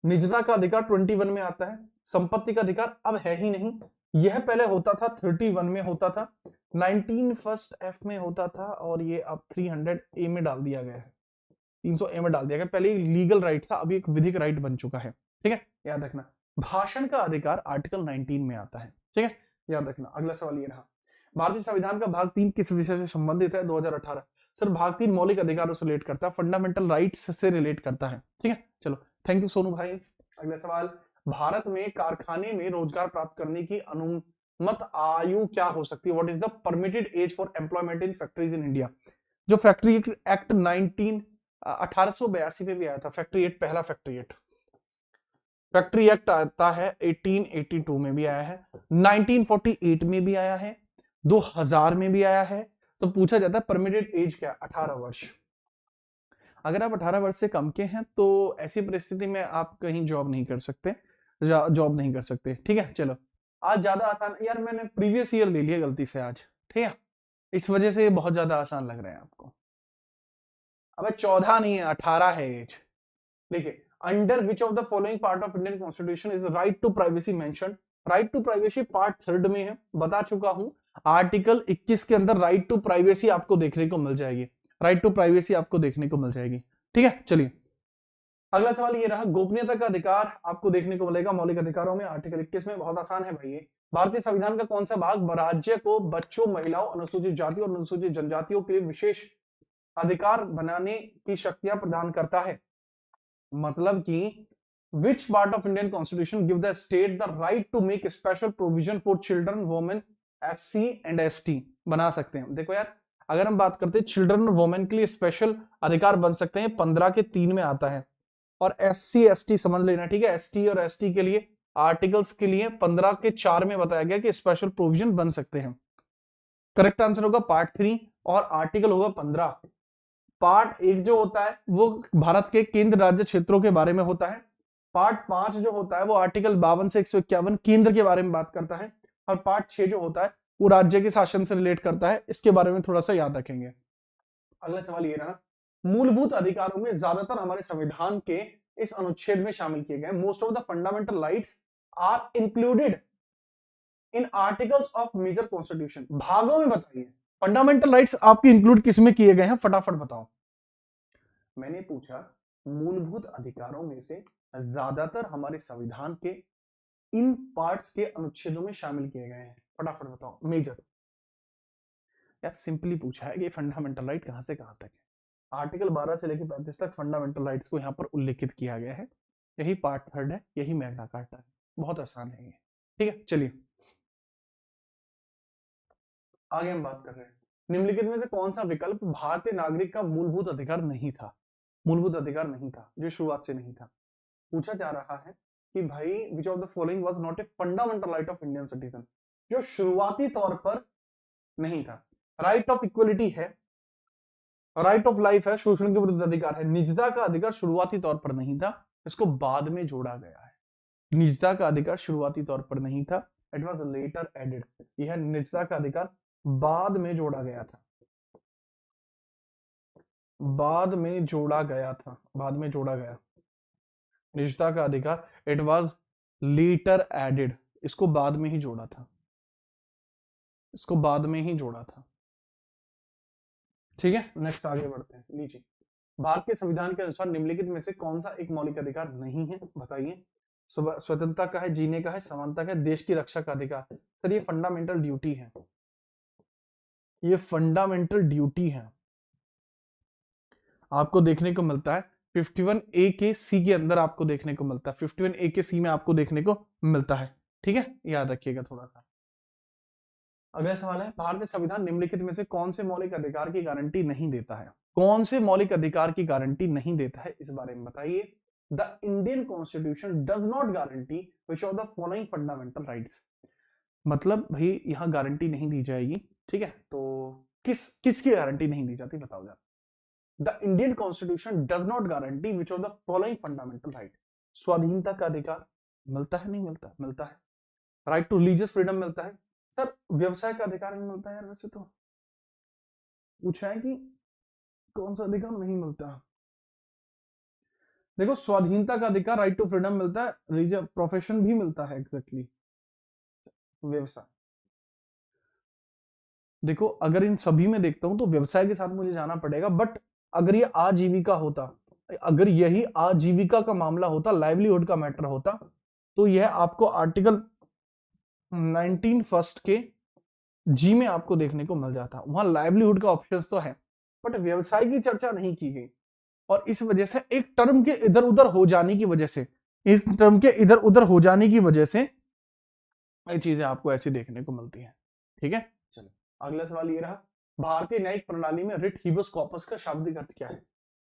निजता का अधिकार 21 में आता है, संपत्ति का अधिकार अब है ही नहीं, यह पहले होता था 31 में होता था, 19 फर्स्ट एफ में होता था, और ये अब 300 ए में डाल दिया गया है। 300A में डाल दिया गया। पहले लीगल राइट था, अभी एक विधिक राइट बन चुका है। ठीक है, याद रखना। भाषण का अधिकार आर्टिकल 19 में आता है। ठीक है, याद रखना। अगला सवाल ये रहा, भारतीय संविधान का भाग 3 किस विषय से संबंधित है? 2018। सर भाग 3 मौलिक अधिकारों से रिलेट करता है, फंडामेंटल राइट्स से रिलेट करता है। ठीक है, चलो थैंक यू सोनू भाई। अगला सवाल, भारत में कारखाने में रोजगार प्राप्त करने की अनुमत आयु क्या हो सकती है? What is the permitted age for employment in factories in India? जो फैक्ट्री एक्ट 1882 में भी आया था, फैक्ट्री एक्ट, पहला फैक्ट्री एक्ट। फैक्ट्री एक्ट आता है 1882 में भी आया है, 1948 में भी आया है, 2000 में भी आया है। तो पूछा जाता है परमिटेड एज क्या? 18 वर्ष। अगर आप 18 वर्ष से कम के हैं तो ऐसी परिस्थिति में आप कहीं जॉब नहीं कर सकते, जॉब नहीं कर सकते। ठीक है, चलो आज ज्यादा आसान, यार मैंने प्रीवियस ईयर ले लिया गलती से आज, ठीक है, इस वजह से बहुत ज्यादा आसान लग रहे हैं आपको। अब 14 नहीं है, 18 है एज। देखिए, under which of the following part of Indian constitution is right to privacy mention? Right to privacy part 3 में है, बता चुका हूं। आर्टिकल 21 के अंदर राइट टू प्राइवेसी आपको देखने को मिल जाएगी, राइट टू प्राइवेसी आपको देखने को मिल जाएगी। ठीक है, चलिए अगला सवाल ये रहा, गोपनीयता का अधिकार आपको देखने को मिलेगा मौलिक अधिकारों में, आर्टिकल 21 में। बहुत आसान है भाई ये। भारतीय संविधान का कौन सा भाग राज्य को बच्चों, महिलाओं, अनुसूचित जाति और अनुसूचित जनजातियों के लिए विशेष अधिकार बनाने की शक्तियां प्रदान करता है? मतलब कि which part of Indian Constitution give the state the right to make special provision for children, women, SC and ST? बना सकते हैं। देखो यार, अगर हम बात करते हैं चिल्ड्रन और वोमेन के लिए स्पेशल अधिकार बन सकते हैं, 15 के 3 में आता है। और SC ST समझ लेना, ठीक है, ST और ST के लिए आर्टिकल्स के लिए 15 के 4 में बताया गया कि स्पेशल प्रोविजन बन सकते हैं। करेक्ट आंसर होगा पार्ट 3 और आर्टिकल होगा 15। पार्ट 1 जो होता है वो भारत के केंद्र राज्य क्षेत्रों के बारे में होता है। पार्ट 5 जो होता है वो आर्टिकल 52 से 151 केंद्र के बारे में बात करता है। और पार्ट 6 जो होता है वो राज्य के शासन से रिलेट करता है। इसके बारे में थोड़ा सा याद रखेंगे। अगला सवाल ये रहा, मूलभूत अधिकारों में ज्यादातर हमारे संविधान के इस अनुच्छेद में शामिल किए गए। Most of the fundamental rights are included in articles of major constitution. भागों में बताइए फंडामेंटल राइट्स आपके इंक्लूड किस में किए गए हैं, फटाफट बताओ। मैंने पूछा मूलभूत अधिकारों में से ज्यादातर हमारे संविधान के इन पार्ट्स के अनुच्छेदों में शामिल किए गए हैं, फटाफट बताओ। मेजर, यार सिंपली पूछा है कि फंडामेंटल राइट कहां से कहां तक है। आर्टिकल 12 से लेकर 35 तक फंडामेंटल राइट्स को यहां पर उल्लेखित किया गया है। यही पार्ट 3 है, यही मैग्ना कार्टा है। बहुत आसान है ये। ठीक है, चलिए आगे हम बात कर रहे हैं। निम्नलिखित में से कौन सा विकल्प भारतीय नागरिक का मूलभूत अधिकार नहीं था? मूलभूत अधिकार नहीं था, जो शुरुआत से नहीं था। पूछा जा रहा है कि भाई विच of the following was not a fundamental right of Indian citizen, जो शुरुआती तौर पर नहीं था। राइट ऑफ इक्वलिटी है, राइट ऑफ लाइफ है, शोषण के विरुद्ध अधिकार है। निजता का अधिकार शुरुआती तौर पर नहीं था, इसको बाद में जोड़ा गया है। निजता का अधिकार शुरुआती तौर पर नहीं था, इट वाज लेटर एडेड। यह निजता का अधिकार बाद में जोड़ा गया था, बाद में जोड़ा गया था, बाद में जोड़ा गया। निजता का अधिकार इट वाज लेटर एडेड, इसको बाद में ही जोड़ा था, इसको बाद में ही जोड़ा था। ठीक है, नेक्स्ट आगे बढ़ते हैं। लीजिए, भारत के संविधान के अनुसार निम्नलिखित में से कौन सा एक मौलिक अधिकार नहीं है, बताइए। स्वतंत्रता का है, जीने का है, समानता का है, देश की रक्षा का अधिकार। सर ये फंडामेंटल ड्यूटी है, ये फंडामेंटल ड्यूटी है। आपको देखने को मिलता है 51A के सी के अंदर, आपको देखने को मिलता है 51A के सी में आपको देखने को मिलता है। ठीक है, याद रखिएगा थोड़ा सा। अगला सवाल है, भारतीय संविधान निम्नलिखित में से कौन से मौलिक अधिकार की गारंटी नहीं देता है? कौन से मौलिक अधिकार की गारंटी नहीं देता है, इस बारे में बताइए। The Indian constitution does not guarantee which of the following fundamental rights. मतलब भाई यहां गारंटी नहीं दी जाएगी। ठीक है, तो किसकी गारंटी नहीं दी जाती, बताओ जरा। The Indian constitution does not guarantee which of the following fundamental right. स्वाधीनता का अधिकार मिलता है, नहीं मिलता? मिलता है। राइट टू रिलीजियस फ्रीडम मिलता है। सर व्यवसाय का अधिकार नहीं मिलता है यार, वैसे तो पूछा है कि कौन सा अधिकार नहीं मिलता। देखो, स्वाधीनता का अधिकार, राइट टू फ्रीडम मिलता है, रिलीजियस प्रोफेशन भी मिलता है, एग्जैक्टली व्यवसाय। देखो अगर इन सभी में देखता हूं तो व्यवसाय के साथ मुझे जाना पड़ेगा, बट अगर ये आजीविका होता, अगर यही आजीविका का मामला होता, लाइवलीहुड का मैटर होता, तो यह आपको आर्टिकल 19 फर्स्ट के जी में आपको देखने को मिल जाता। वहां लाइवलीहुड का ऑप्शन तो है, बट व्यवसाय की चर्चा नहीं की गई, और इस वजह से एक टर्म के इधर उधर हो जाने की वजह से, इस टर्म के इधर उधर हो जाने की वजह से ये चीजें आपको ऐसी देखने को मिलती हैं। ठीक है, चलो अगला सवाल ये रहा, भारतीय न्यायिक प्रणाली में रिट हीबस कॉर्पस का शाब्दिक अर्थ क्या है?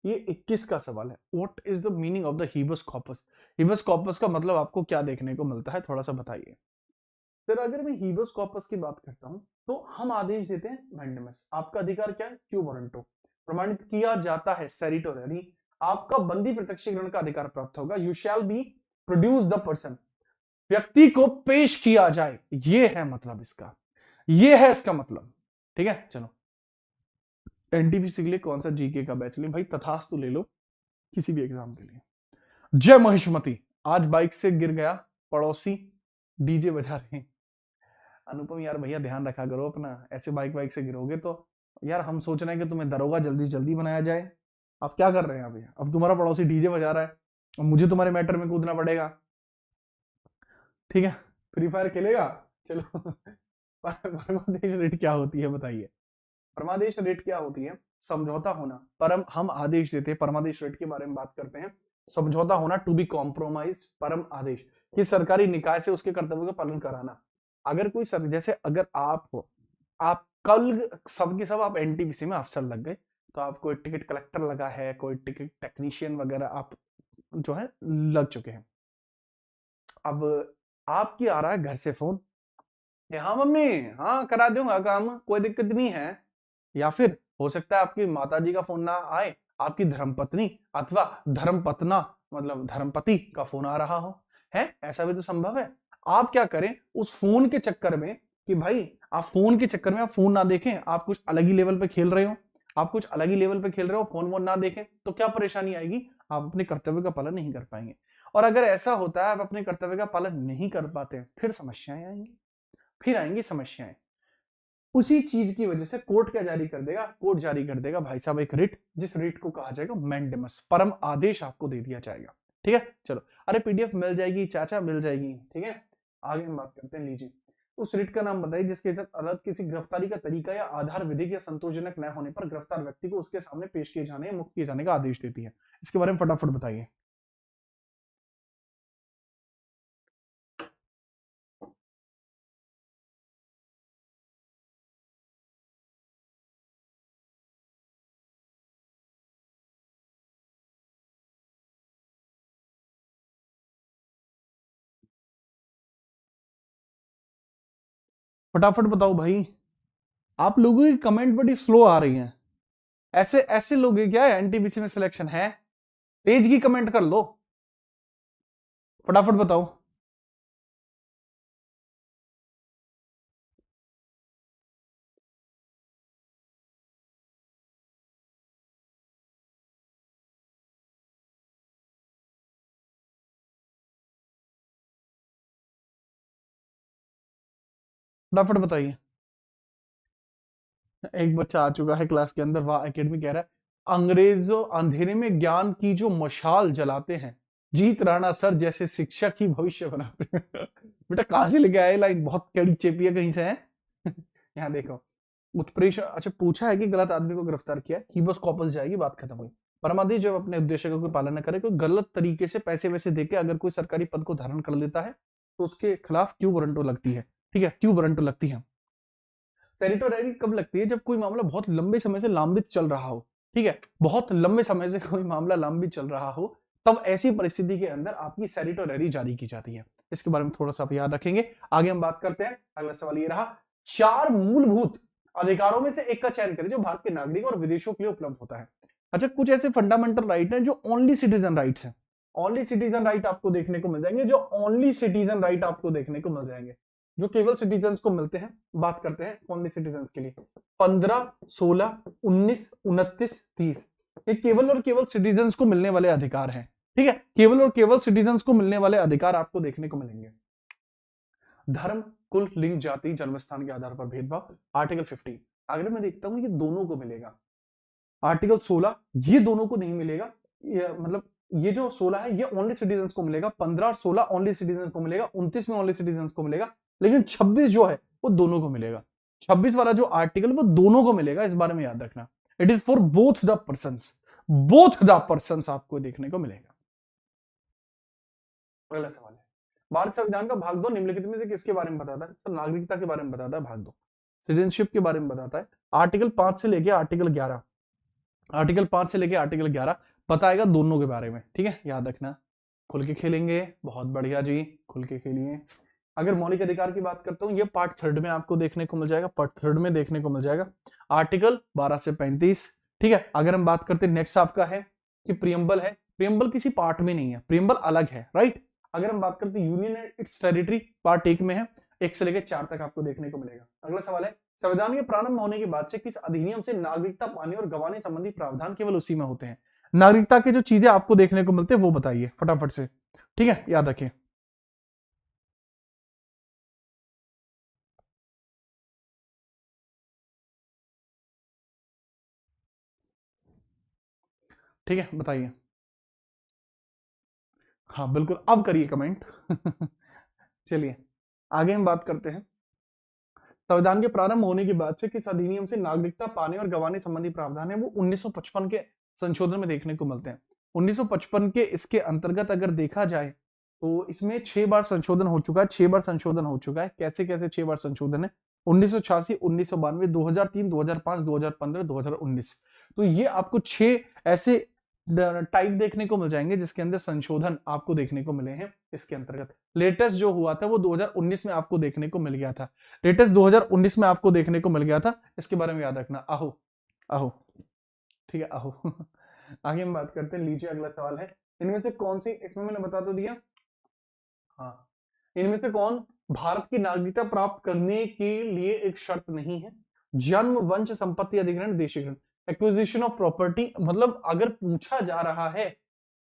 ये 21 का सवाल है। What is the meaning of the habeas corpus? Habeas corpus का मतलब आपको क्या देखने को मिलता है, थोड़ा सा बताइए। फिर अगर मैं हीबस कॉर्पस की बात करता हूं, तो हम आदेश देते हैं मैंडेमस। आपका अधिकार क्या है? Quo warranto. प्रमाणित किया जाता है सेरिटोररी। आपका बंदी प्रत्यक्षीकरण का अधिकार प्राप्त होगा। You shall be produce the person. व्यक्ति को पेश किया जाए, ये है मतलब इसका, ये है इसका मतलब। ठीक है, चलो एनटीपीसी के लिए कौन सा जीके का बैच ले भाई? तथास्तु ले लो किसी भी एग्जाम के लिए। जय महिष्मति, आज बाइक से गिर गया, पड़ोसी डीजे बजा रहे हैं। अनुपम यार भैया ध्यान रखा करो अपना, ऐसे बाइक वाइक से गिरोगे तो यार हम सोच रहे हैं कि तुम्हें दरोगा जल्दी से जल्दी बनाया जाए। आप क्या कर रहे हैं अभी? अब तुम्हारा पड़ोसी डीजे बजा रहा है और मुझे तुम्हारे मैटर में कूदना पड़ेगा। ठीक है, फ्री फायर खेलेगा? चलो परमादेश रेट क्या होती है बताइए? परमादेश रेट क्या होती है? समझौता होना। परम हम आदेश देते हैं, परमादेश रेट के बारे में बात करते हैं। समझौता होना, टू बी कॉम्प्रोमाइज। परम आदेश कि सरकारी निकाय से उसके कर्तव्यों का पालन कराना। अगर कोई सर, जैसे अगर आप हो, आप कल सब के सब आप एनटीपीसी में अफसर लग गए, तो आप कोई टिकट कलेक्टर लगा है, कोई टिकट टेक्नीशियन वगैरह आप जो है लग चुके हैं। अब आपकी आ रहा है घर से फोन, हाँ मम्मी, हाँ करा दूंगा काम, कोई दिक्कत नहीं है। या फिर हो सकता है आपकी माताजी का फोन ना आए, आपकी धर्मपत्नी अथवा धर्मपत्ना मतलब धर्मपति का फोन आ रहा हो, है ऐसा भी तो संभव है। आप क्या करें उस फोन के चक्कर में, कि भाई आप फोन के चक्कर में आप फोन ना देखें, आप कुछ अलग ही लेवल पे खेल रहे हो, आप कुछ अलग ही लेवल पे खेल रहे हो, फोन वोन ना देखें, तो क्या परेशानी आएगी? आप अपने कर्तव्य का पालन नहीं कर पाएंगे। और अगर ऐसा होता है आप अपने कर्तव्य का पालन नहीं कर पाते, फिर समस्याएं आएंगी, फिर आएंगी समस्याएं। उसी चीज की वजह से कोर्ट क्या जारी कर देगा? कोर्ट जारी कर देगा भाई साहब एक रिट, जिस रिट को कहा जाएगा मैंडेमस, परम आदेश आपको दे दिया जाएगा। ठीक है, चलो अरे पीडीएफ मिल जाएगी चाचा, मिल जाएगी। ठीक है, आगे हम बात करते हैं। लीजिए, उस रिट का नाम बताइए जिसके तहत अदालत किसी गिरफ्तारी का तरीका या आधार विधिक या संतोषजनक न होने पर गिरफ्तार व्यक्ति को उसके सामने पेश किए जाने या मुक्त किए जाने का आदेश देती है। इसके बारे में फटाफट बताइए। फटाफट बताओ भाई, आप लोगों की कमेंट बड़ी स्लो आ रही है। ऐसे ऐसे लोग हैं क्या एनटीपीसी में सिलेक्शन है? पेज की कमेंट कर लो, फटाफट बताओ। फटाफट बताइए। एक बच्चा आ चुका है क्लास के अंदर, वाह एकेडमी कह रहा है, अंग्रेजों अंधेरे में ज्ञान की जो मशाल जलाते हैं, जीत राणा सर जैसे शिक्षक ही भविष्य बनाते हैं। बेटा कहां से लेके आए लाइन? बहुत कड़ी चेपी है कहीं से है। यहाँ देखो, उत्प्रेष अच्छा पूछा है कि गलत आदमी को गिरफ्तार किया, ही बस कॉपस जाएगी, बात खत्म हुई। परमादेश जब अपने उद्देश्य का कोई पालन न करे, कोई गलत तरीके से पैसे वैसे देके अगर कोई सरकारी पद को धारण कर लेता है, तो उसके खिलाफ क्यू वारंटो लगती है। ठीक है, क्यू वारंटो लगती है। टेरिटोरी कब लगती है? जब कोई मामला बहुत लंबे समय से लंबित चल रहा हो। ठीक है, बहुत लंबे समय से कोई मामला लंबित चल रहा हो, तब ऐसी परिस्थिति के अंदर आपकी सेरिटोररी जारी की जाती है। इसके बारे में थोड़ा सा आप याद रखेंगे। आगे हम बात करते हैं। अगला सवाल ये रहा, चार मूलभूत अधिकारों में से एक का चयन करें जो भारत के नागरिक और विदेशों के लिए उपलब्ध होता है। अच्छा, कुछ ऐसे फंडामेंटल राइट हैं जो ओनली सिटीजन राइट्स हैं। ओनली सिटीजन राइट आपको देखने को मिल जाएंगे, जो ओनली सिटीजन राइट आपको देखने को मिल जाएंगे, जो केवल सिटीजन को मिलते हैं। बात करते हैं ओनली सिटीजन के लिए। 15, 16, 19, 29, 30, ये केवल और केवल सिटीजन को मिलने वाले अधिकार हैं। ठीक है, केवल और केवल सिटीजन को मिलने वाले अधिकार आपको देखने को मिलेंगे। धर्म, कुल, लिंग, जाति, जन्मस्थान के आधार पर भेदभाव, आर्टिकल 15। अगर मैं देखता हूं ये दोनों को मिलेगा। आर्टिकल 16 ये दोनों को नहीं मिलेगा, मतलब ये जो 16 है ये ओनली सिटीजन को मिलेगा, 15 और 16 ओनली सिटीजन को मिलेगा, 29 में ओनली सिटीजन को मिलेगा, लेकिन 26 जो है वो दोनों को मिलेगा। 26 वाला जो आर्टिकल वो दोनों को मिलेगा, इस बारे में याद रखना। It is for both the person आपको देखने को मिलेगा। अगला सवाल है, भारत संविधान का भाग 2 निम्नलिखित में से किसके बारे में बताता है? सर नागरिकता के बारे में बताता है भाग 2, सिटीजनशिप के बारे में बताता है। आर्टिकल 5 से लेके आर्टिकल 11, आर्टिकल 5 से लेके आर्टिकल 11 बताएगा दोनों के बारे में, ठीक है, याद रखना। खुल के खेलेंगे, बहुत बढ़िया जी, खुल के खेलिए। अगर मौलिक अधिकार की बात करता हूं, ये पार्ट 3 में आपको देखने को मिल जाएगा, पार्ट 3 में देखने को मिल जाएगा, आर्टिकल 12 से 35, ठीक है। अगर हम बात करते हैं नेक्स्ट आपका है कि प्रियम्बल है, प्रियम्बल किसी पार्ट में नहीं है, प्रियम्बल अलग है, राइट। अगर हम बात करते हैं union and it's territory, part 1 में है, 1 से लेकर 4 तक आपको देखने को मिलेगा। अगला सवाल है, संविधान के प्रारंभ होने के बाद से किस अधिनियम से नागरिकता पाने और गंवाने संबंधी प्रावधान केवल उसी में होते हैं? नागरिकता के जो चीजें आपको देखने को मिलते हैं वो बताइए फटाफट से, ठीक है, याद रखें। ठीक है, बताइए। हाँ बिल्कुल, अब करिए कमेंट। चलिए आगे हम बात करते हैं, संविधान के प्रारंभ होने के बाद से किस अधिनियम से नागरिकता पाने और गंवाने संबंधी प्रावधान है? वो 1955 के संशोधन में देखने को मिलते हैं। 1955 के इसके अंतर्गत अगर देखा जाए तो इसमें 6 बार संशोधन हो चुका है, 6 बार संशोधन हो चुका है। कैसे कैसे 6 बार संशोधन है? 1986, 1992, 2003, 2005, 2015, 2019। तो ये आपको 6 ऐसे टाइप देखने को मिल जाएंगे जिसके अंदर संशोधन आपको देखने को मिले हैं। इसके अंतर्गत लेटेस्ट जो हुआ था वो 2019 में आपको देखने को मिल गया था, लेटेस्ट 2019 में आपको देखने को मिल गया था, इसके बारे में याद रखना। आहो आहो, ठीक है, आहो। आगे हम बात करते हैं, लीजिए अगला सवाल है, इनमें से कौन सी, इसमें मैंने बता तो दिया, हाँ, इनमें से कौन भारत की नागरिकता प्राप्त करने के लिए एक शर्त नहीं है? जन्म, वंश, संपत्ति अधिग्रहण, देशीकरण, एक्विजिशन ऑफ प्रॉपर्टी, मतलब अगर पूछा जा रहा है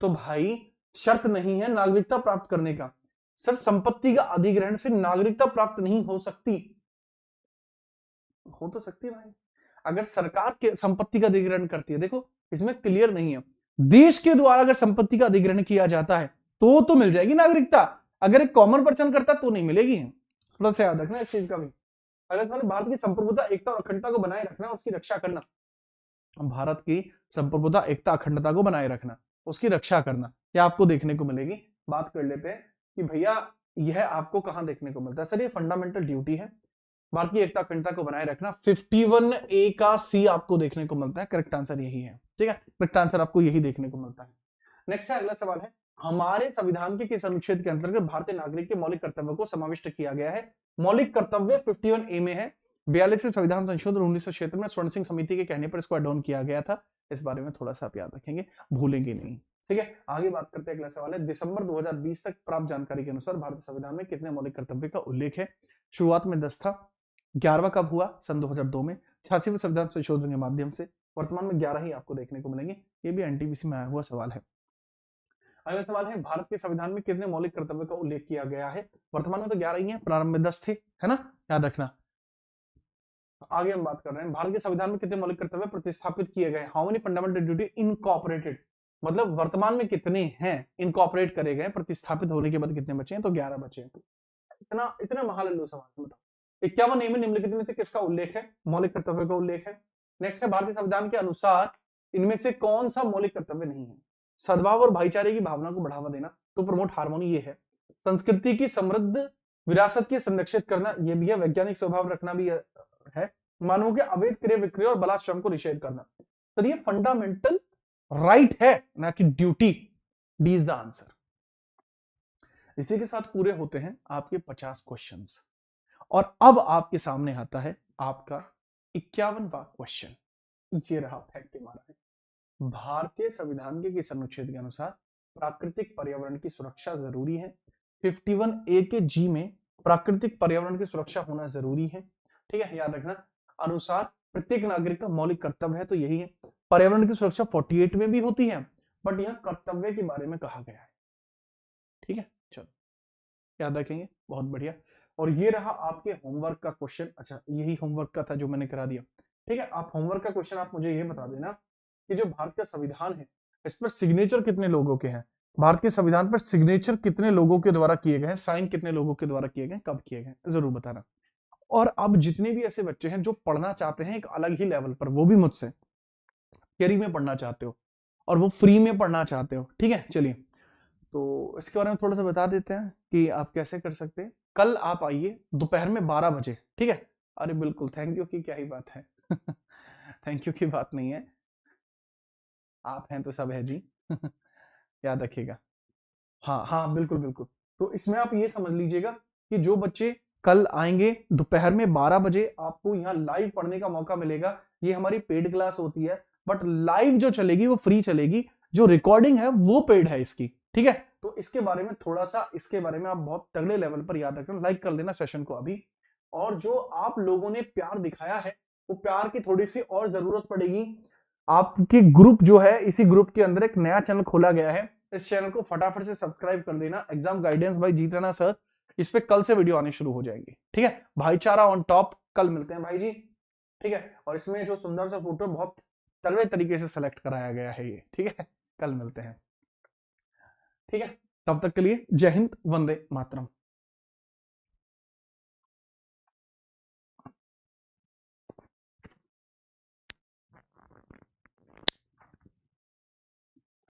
तो भाई शर्त नहीं है नागरिकता प्राप्त करने का। सर संपत्ति का अधिग्रहण से नागरिकता प्राप्त नहीं हो सकती, हो तो सकती है भाई, अगर सरकार के संपत्ति का अधिग्रहण करती है। देखो इसमें क्लियर नहीं है, देश के द्वारा अगर संपत्ति का अधिग्रहण किया जाता है तो मिल जाएगी नागरिकता, अगर एक कॉमन पर्सन करता तो नहीं मिलेगी। थोड़ा सा याद रखना इस चीज का भी। अगला सवाल, भारत की संप्रभुता, एकता और अखंडता को बनाए रखना और उसकी रक्षा करना। भारत की संप्रभुता, एकता, अखंडता को बनाए रखना, उसकी रक्षा करना, यह आपको देखने को मिलेगी। बात कर लेते हैं कि भैया यह आपको कहां देखने को मिलता है? सर ये फंडामेंटल ड्यूटी है, भारत की एकता अखंडता को बनाए रखना। 51A का सी आपको देखने को मिलता है, करेक्ट आंसर यही है, ठीक है, करेक्ट आंसर आपको यही देखने को मिलता है। नेक्स्ट है, अगला सवाल है, हमारे संविधान के किस अनुच्छेद के अंतर्गत भारतीय नागरिक के मौलिक कर्तव्य को समाविष्ट किया गया है? मौलिक कर्तव्य 51A में है, 42वें संविधान संशोधन 1976 में स्वर्ण सिंह समिति के कहने पर इसको एड ऑन किया गया था। इस बारे में थोड़ा सा आप याद रखेंगे, भूलेंगे नहीं, ठीक है। आगे बात करते हैं, अगला सवाल है, दिसंबर 2020 तक प्राप्त जानकारी के अनुसार भारतीय संविधान में कितने मौलिक कर्तव्य का उल्लेख है? शुरुआत में 10 था, 11वां कब हुआ? सन 2002 में, 86वें संविधान संशोधन के माध्यम से। वर्तमान में 11 ही आपको देखने को मिलेंगे, ये भी एनटीपीसी में आया हुआ सवाल है। अगला सवाल है, भारत के संविधान में कितने मौलिक कर्तव्य का उल्लेख किया गया है? वर्तमान में तो 11 ही है, प्रारंभ में 10 थे, है ना, याद रखना। आगे हम बात कर रहे हैं, भारत के संविधान में कितने मौलिक कर्तव्य प्रतिस्थापित किए गए? How many fundamental duty incorporated, मतलब वर्तमान में कितने हैं इनकॉर्पोरेट करे गए, प्रतिस्थापित होने के बाद कितने बचे हैं? तो 11 बचे हैं। इतना इतना महालल्लू सवाल, बताओ 51 नियम निम्नलिखित में से किसका उल्लेख है? मौलिक कर्तव्य का उल्लेख है। नेक्स्ट है, भारतीय संविधान के अनुसार इनमें से कौन सा मौलिक कर्तव्य नहीं है? सद्भाव और भाईचारे की भावना को बढ़ावा देना, टू प्रमोट हार्मोनी, ये है। संस्कृति की समृद्ध विरासत की संरक्षित करना, ये भी है। वैज्ञानिक स्वभाव रखना भी है। मानवों के अवैध क्रय विक्रय और बलात्श्रम को निषेध करना। तो ये फंडामेंटल राइट है, ना कि duty. D is the answer. इसी के साथ पूरे होते हैं आपके 50 क्वेश्चंस, और अब आपके सामने आता है आपका 51वां क्वेश्चन। ये रहा फैक्ट हमारा है, भारतीय संविधान के किस अनुच्छेद के अनुसार प्राकृतिक पर्यावरण की सुरक्षा जरूरी है? 51A के जी में प्राकृतिक पर्यावरण की सुरक्षा होना जरूरी है, ठीक है, याद रखना। अनुसार प्रत्येक नागरिक का मौलिक कर्तव्य है, तो यही है। पर्यावरण की सुरक्षा 48 में भी होती है, बट यहां कर्तव्य के बारे में कहा गया है, ठीक है, चलो याद रखेंगे, बहुत बढ़िया। और ये रहा आपके होमवर्क का क्वेश्चन। अच्छा, यही होमवर्क का था जो मैंने करा दिया, ठीक है। आप होमवर्क का क्वेश्चन आप मुझे ये बता देना कि जो भारत का संविधान है इस पर सिग्नेचर कितने लोगों के हैं, भारत के संविधान पर सिग्नेचर कितने लोगों के द्वारा किए गए हैं, साइन कितने लोगों के द्वारा किए गए, कब किए गए, जरूर बताना। और अब जितने भी ऐसे बच्चे हैं जो पढ़ना चाहते हैं एक अलग ही लेवल पर, वो भी मुझसे थियरी में पढ़ना चाहते हो और वो फ्री में पढ़ना चाहते हो, ठीक है, चलिए तो इसके बारे में थोड़ा सा बता देते हैं कि आप कैसे कर सकते हैं। कल आप आइए दोपहर में 12 बजे, ठीक है। अरे बिल्कुल, थैंक यू की क्या ही बात है थैंक यू की बात नहीं है, आप हैं तो सब है जी याद रखिएगा। हाँ हाँ बिल्कुल बिल्कुल। तो इसमें आप ये समझ लीजिएगा कि जो बच्चे कल आएंगे दोपहर में 12 बजे आपको यहाँ लाइव पढ़ने का मौका मिलेगा। ये हमारी पेड क्लास होती है, बट लाइव जो चलेगी वो फ्री चलेगी, जो रिकॉर्डिंग है वो पेड है इसकी, ठीक है। तो इसके बारे में थोड़ा सा, इसके बारे में आप बहुत तगड़े लेवल पर याद रखना, लाइक कर देना सेशन को अभी। और जो आप लोगों ने प्यार दिखाया है वो प्यार की थोड़ी सी और जरूरत पड़ेगी। आपकी ग्रुप जो है, इसी ग्रुप के अंदर एक नया चैनल खोला गया है, इस चैनल को फटाफट से सब्सक्राइब कर देना, एग्जाम गाइडेंस बाय जीत राणा सर। इस पे कल से वीडियो आनी शुरू हो जाएंगी, ठीक है। भाईचारा ऑन टॉप, कल मिलते हैं भाई जी, ठीक है। और इसमें जो सुंदर सा फोटो बहुत तगड़े तरीके से सेलेक्ट कराया गया है ये, ठीक है। कल मिलते हैं, ठीक है। तब तक के लिए जय हिंद, वंदे मातरम।